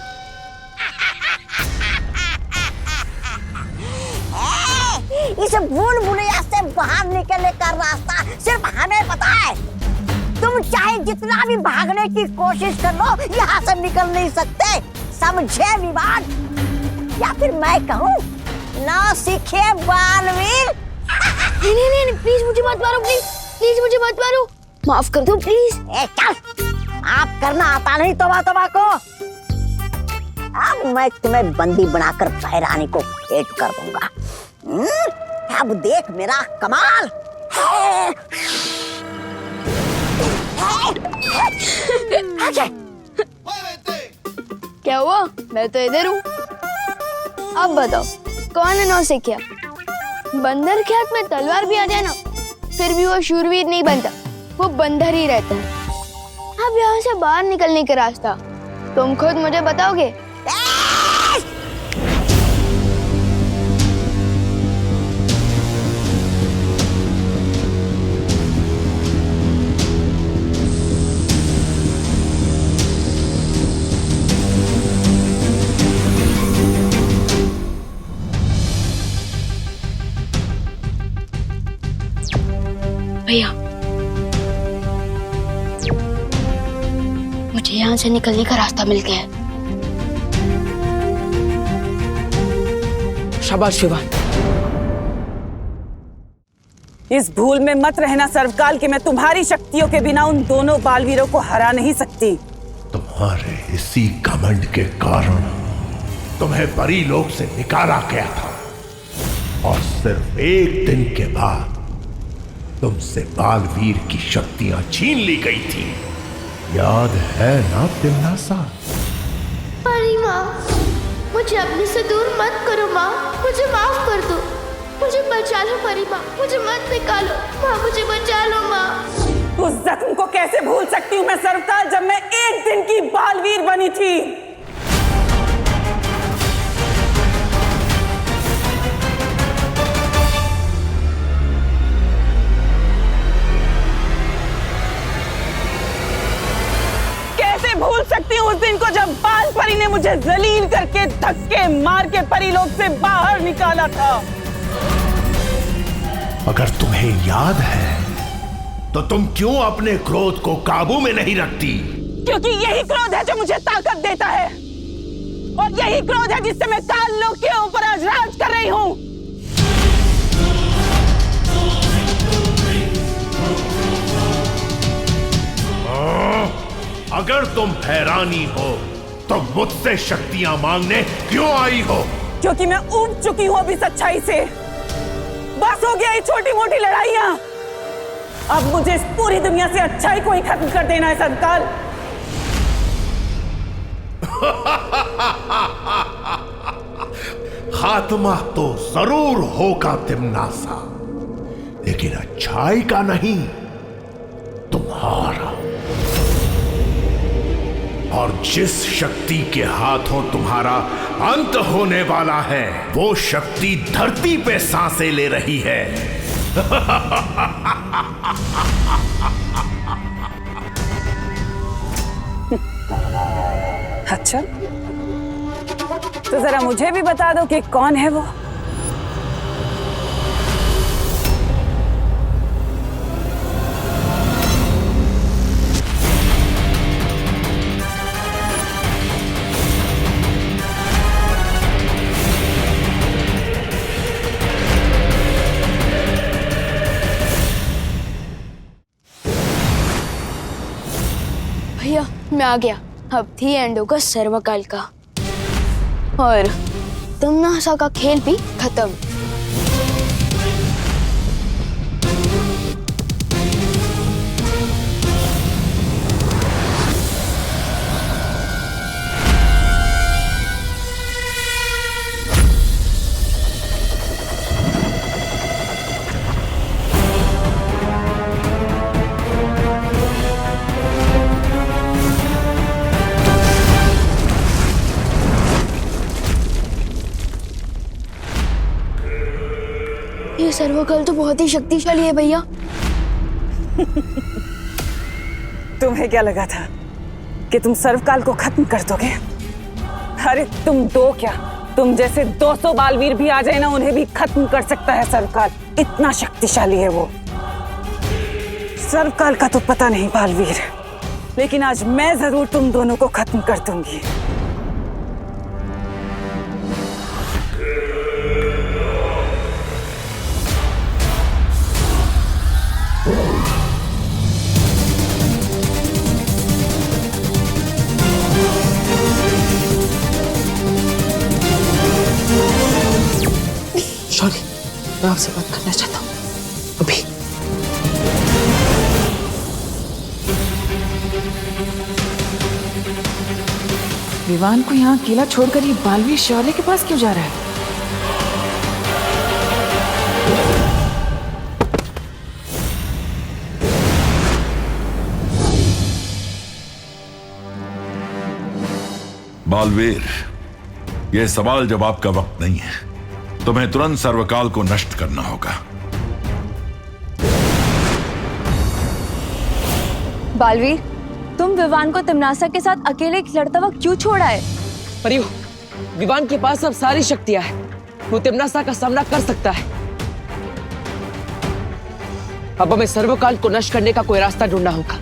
इस इस भूल भुलैया से बाहर निकलने का रास्ता सिर्फ हमें पता है। तुम चाहे जितना भी भागने की कोशिश कर लो, यहाँ से निकल नहीं सकते, समझे विवान? या फिर मैं कहूँ, ना सीखे बालवीर। नहीं, प्लीज मुझे मत मारो, प्लीज मुझे मत मारो, माफ कर दो प्लीज। चल, आप करना आता नहीं तोबा को। अब मैं तुम्हें बंदी बनाकर भैरानी को भेंट कर दूंगा। अब देख मेरा कमाल। क्या हुआ? मैं तो इधर हूँ। अब बताओ कौन है नौसिखिया? बंदर के हाथ में तलवार भी आ जाए ना, फिर भी वो शूरवीर नहीं बनता, वो बंदर ही रहता है। अब यहाँ से बाहर निकलने का रास्ता तुम खुद मुझे बताओगे? भैया, मुझे यहाँ से निकलने का रास्ता मिल गया है। शाबाश विवान। इस भूल में मत रहना सर्वकाल कि मैं तुम्हारी शक्तियों के बिना उन दोनों बालवीरों को हरा नहीं सकती। तुम्हारे इसी घमंड के कारण तुम्हें परीलोक से निकाला गया था, और सिर्फ एक दिन के बाद तुमसे बालवीर की शक्तियां छीन ली गई थी। याद है ना तिमनासा? परी माँ, मुझे अपने से दूर मत करो माँ, मुझे माफ कर दो, मुझे बचा लो परी माँ, मुझे मत निकालो माँ, मुझे बचा लो माँ। उस जख्म को कैसे भूल सकती हूँ मैं सर्वकाल, जब मैं एक दिन की बालवीर बनी थी। भूल सकती हूँ उस दिन को जब बाल परी ने मुझे जलील करके धक्के मार के परीलोक से बाहर निकाला था। अगर तुम्हें याद है तो तुम क्यों अपने क्रोध को काबू में नहीं रखती? क्योंकि यही क्रोध है जो मुझे ताकत देता है, और यही क्रोध है जिससे मैं काल लोक के ऊपर आज राज कर रही हूँ। अगर तुम हैरानी हो तो मुझसे शक्तियां मांगने क्यों आई हो? क्योंकि मैं ऊब चुकी हूं अभी सच्चाई से। बस हो गया ये छोटी मोटी लड़ाइयां। अब मुझे इस पूरी दुनिया से अच्छाई को ही खत्म कर देना है सर्वकाल। खात्मा तो जरूर होगा तिमनासा, लेकिन अच्छाई का नहीं, तुम्हारा। और जिस शक्ति के हाथों तुम्हारा अंत होने वाला है, वो शक्ति धरती पे सांसें ले रही है। अच्छा, तो जरा मुझे भी बता दो कि कौन है वो। भैया मैं आ गया। अब थी एंड होगा सर्वकाल का, और तिमनासा का खेल भी खत्म। ये सर्वकाल तो बहुत ही शक्तिशाली है भैया। तुम्हें क्या लगा था कि तुम सर्वकाल को खत्म कर दोगे? अरे तुम दो क्या, तुम जैसे 200 बालवीर भी आ जाए ना, उन्हें भी खत्म कर सकता है सर्वकाल। इतना शक्तिशाली है वो। सर्वकाल का तो पता नहीं बालवीर, लेकिन आज मैं जरूर तुम दोनों को खत्म कर दूंगी। शौर्य, मैं आपसे बात करना चाहता हूँ अभी। विवान को यहाँ अकेला छोड़कर ये बालवीर शौर्य के पास क्यों जा रहा है? बालवीर, यह सवाल जवाब का वक्त नहीं है। तुम्हें तुरंत सर्वकाल को नष्ट करना होगा। बालवीर, तुम विवान को तिम्नासा के साथ अकेले लड़ता हुआ क्यों छोड़ा है? परियो, विवान के पास अब सारी शक्तियां हैं। वो तिम्नासा का सामना कर सकता है। अब हमें सर्वकाल को नष्ट करने का कोई रास्ता ढूंढना होगा।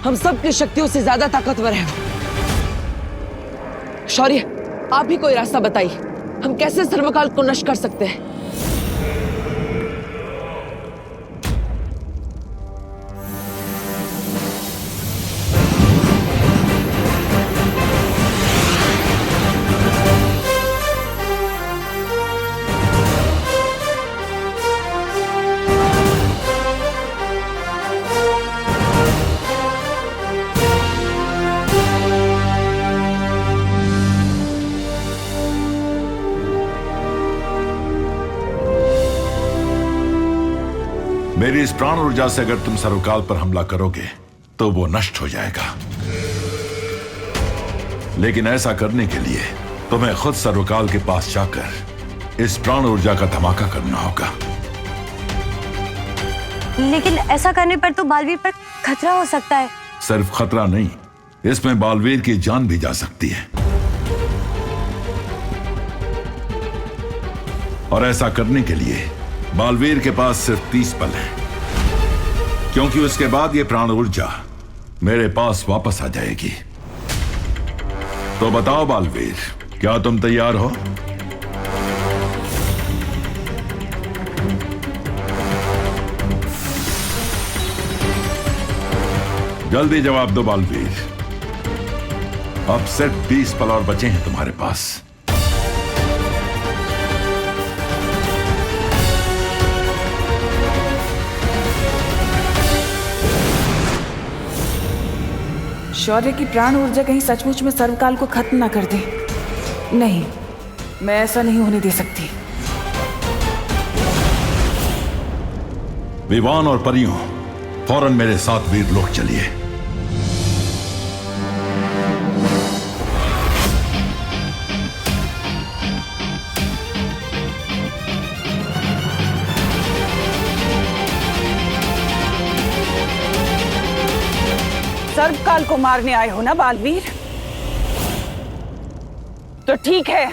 हम सबकी शक्तियों से ज्यादा ताकतवर है वो। शौर्य, आप ही कोई रास्ता बताइए। हम कैसे सर्वकाल को नष्ट कर सकते हैं? मेरी इस प्राण ऊर्जा से अगर तुम सर्वकाल पर हमला करोगे तो वो नष्ट हो जाएगा, लेकिन ऐसा करने के लिए तुम्हें खुद सर्वकाल के पास जाकर इस प्राण ऊर्जा का धमाका करना होगा। लेकिन ऐसा करने पर तो बालवीर पर खतरा हो सकता है। सिर्फ खतरा नहीं, इसमें बालवीर की जान भी जा सकती है। और ऐसा करने के लिए बालवीर के पास सिर्फ 30 पल है, क्योंकि उसके बाद ये प्राण ऊर्जा मेरे पास वापस आ जाएगी। तो बताओ बालवीर, क्या तुम तैयार हो? जल्दी जवाब दो बालवीर। अब सिर्फ 20 पल और बचे हैं तुम्हारे पास। शौर्य की प्राण ऊर्जा कहीं सचमुच में सर्वकाल को खत्म ना कर दे। नहीं, मैं ऐसा नहीं होने दे सकती। विवान और परियों, फौरन मेरे साथ वीर लोक चलिए। सर्वकाल को मारने आए हो ना बालवीर? तो ठीक है,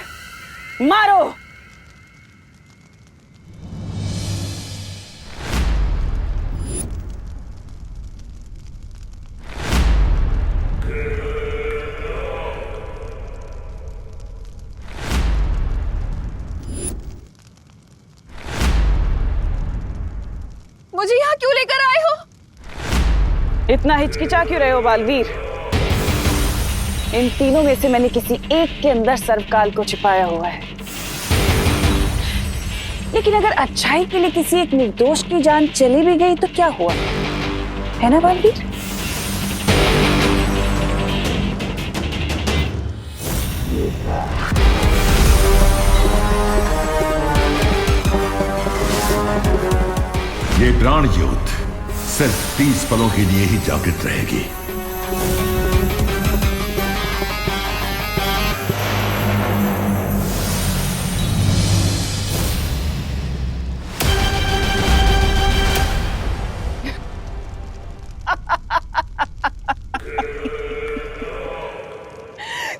मारो। मुझे यहाँ क्यों लेकर आए हो? इतना हिचकिचा क्यों रहे हो बालवीर? इन तीनों में से मैंने किसी एक के अंदर सर्वकाल को छिपाया हुआ है, लेकिन अगर अच्छाई के लिए किसी एक निर्दोष की जान चली भी गई तो क्या हुआ, है ना बालवीर? ये प्राण ज्योत सिर्फ 30 पलों के लिए ही जागृत रहेगी।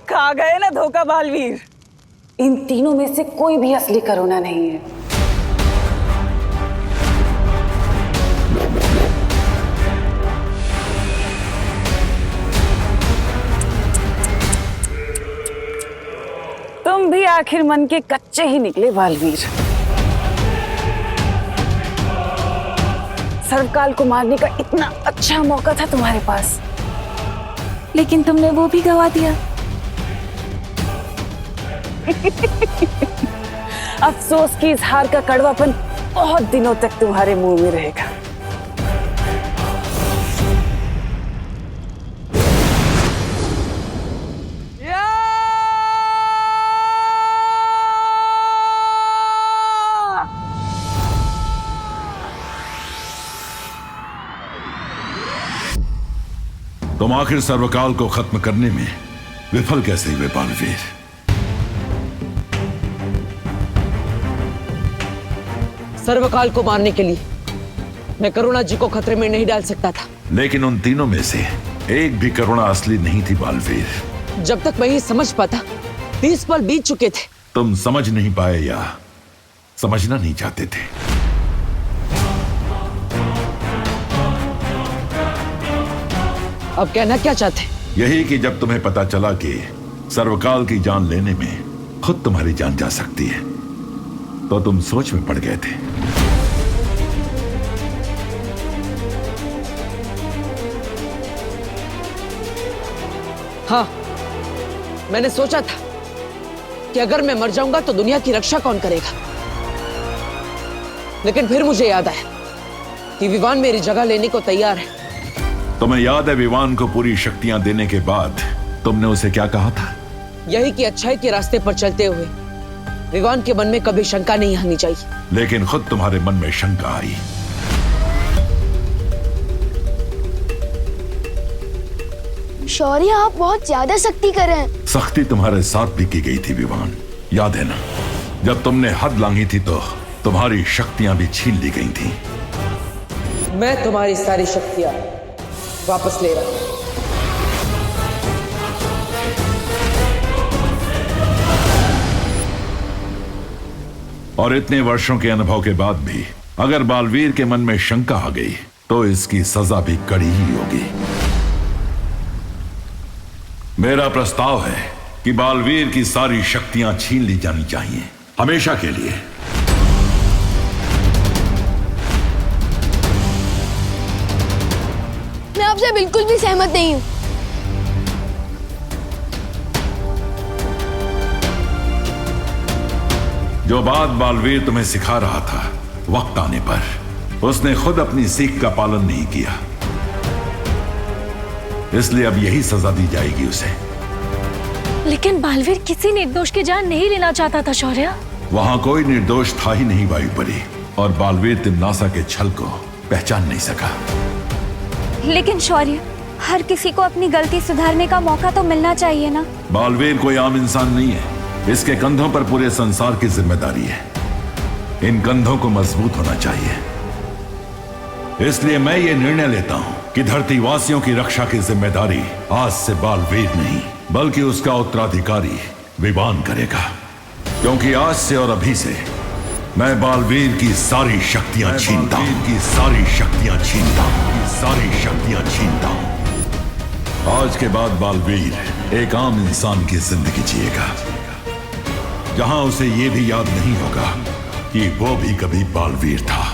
खा गए ना धोखा बालवीर। इन तीनों में से कोई भी असली करुणा नहीं है। तुम भी आखिर मन के कच्चे ही निकले बालवीर। सर्वकाल को मारने का इतना अच्छा मौका था तुम्हारे पास, लेकिन तुमने वो भी गवा दिया। अफसोस की इस हार का कड़वापन बहुत दिनों तक तुम्हारे मुंह में रहेगा। तुम आखिर सर्वकाल को खत्म करने में विफल कैसे हुए बालवीर? सर्वकाल को मारने के लिए मैं करुणा जी को खतरे में नहीं डाल सकता था। लेकिन उन तीनों में से एक भी करुणा असली नहीं थी बालवीर। जब तक मैं ये समझ पाता 30 पल बीत चुके थे। तुम समझ नहीं पाए या समझना नहीं चाहते थे? अब कहना क्या चाहते? यही कि जब तुम्हें पता चला कि सर्वकाल की जान लेने में खुद तुम्हारी जान जा सकती है, तो तुम सोच में पड़ गए थे। हाँ, मैंने सोचा था कि अगर मैं मर जाऊंगा तो दुनिया की रक्षा कौन करेगा। लेकिन फिर मुझे याद आया कि विवान मेरी जगह लेने को तैयार है। तुम्हें याद है विवान को पूरी शक्तियां देने के बाद तुमने उसे क्या कहा था? यही कि अच्छाई के रास्ते पर चलते हुए विवान के मन में कभी शंका नहीं आनी चाहिए। लेकिन खुद तुम्हारे मन में शंका आई। शौर्य, आप बहुत ज्यादा सख्ती कर रहे हैं। सख्ती तुम्हारे साथ भी की गई थी विवान, याद है ना? जब तुमने हद लांघी थी तो तुम्हारी शक्तियां भी छीन ली गई थी। मैं तुम्हारी सारी शक्तियां वापस ले रहा हूं। और इतने वर्षों के अनुभव के बाद भी अगर बालवीर के मन में शंका आ गई तो इसकी सजा भी कड़ी ही होगी। मेरा प्रस्ताव है कि बालवीर की सारी शक्तियां छीन ली जानी चाहिए, हमेशा के लिए। मैं आपसे बिल्कुल भी सहमत नहीं हूं। जो बात बालवीर तुम्हें सिखा रहा था, वक्त आने पर उसने खुद अपनी सीख का पालन नहीं किया, इसलिए अब यही सजा दी जाएगी उसे। लेकिन बालवीर किसी निर्दोष की जान नहीं लेना चाहता था शौर्य। वहां कोई निर्दोष था ही नहीं वायुपरी, और बालवीर तिम्नासा के छल को पहचान नहीं सका। लेकिन शौर्य, हर किसी को अपनी गलती सुधारने का मौका तो मिलना चाहिए ना। बालवीर कोई आम इंसान नहीं है, इसके कंधों पर पूरे संसार की जिम्मेदारी है। इन कंधों को मजबूत होना चाहिए। इसलिए मैं ये निर्णय लेता हूं कि धरतीवासियों की रक्षा की जिम्मेदारी आज से बालवीर नहीं बल्कि उसका उत्तराधिकारी विवान करेगा। क्योंकि आज से और अभी से मैं बालवीर की सारी शक्तियां छीनता हूं, की सारी शक्तियां छीनता हूं, सारी शक्तियां छीनता हूं। आज के बाद बालवीर एक आम इंसान की जिंदगी जिएगा, जहां उसे यह भी याद नहीं होगा कि वो भी कभी बालवीर था।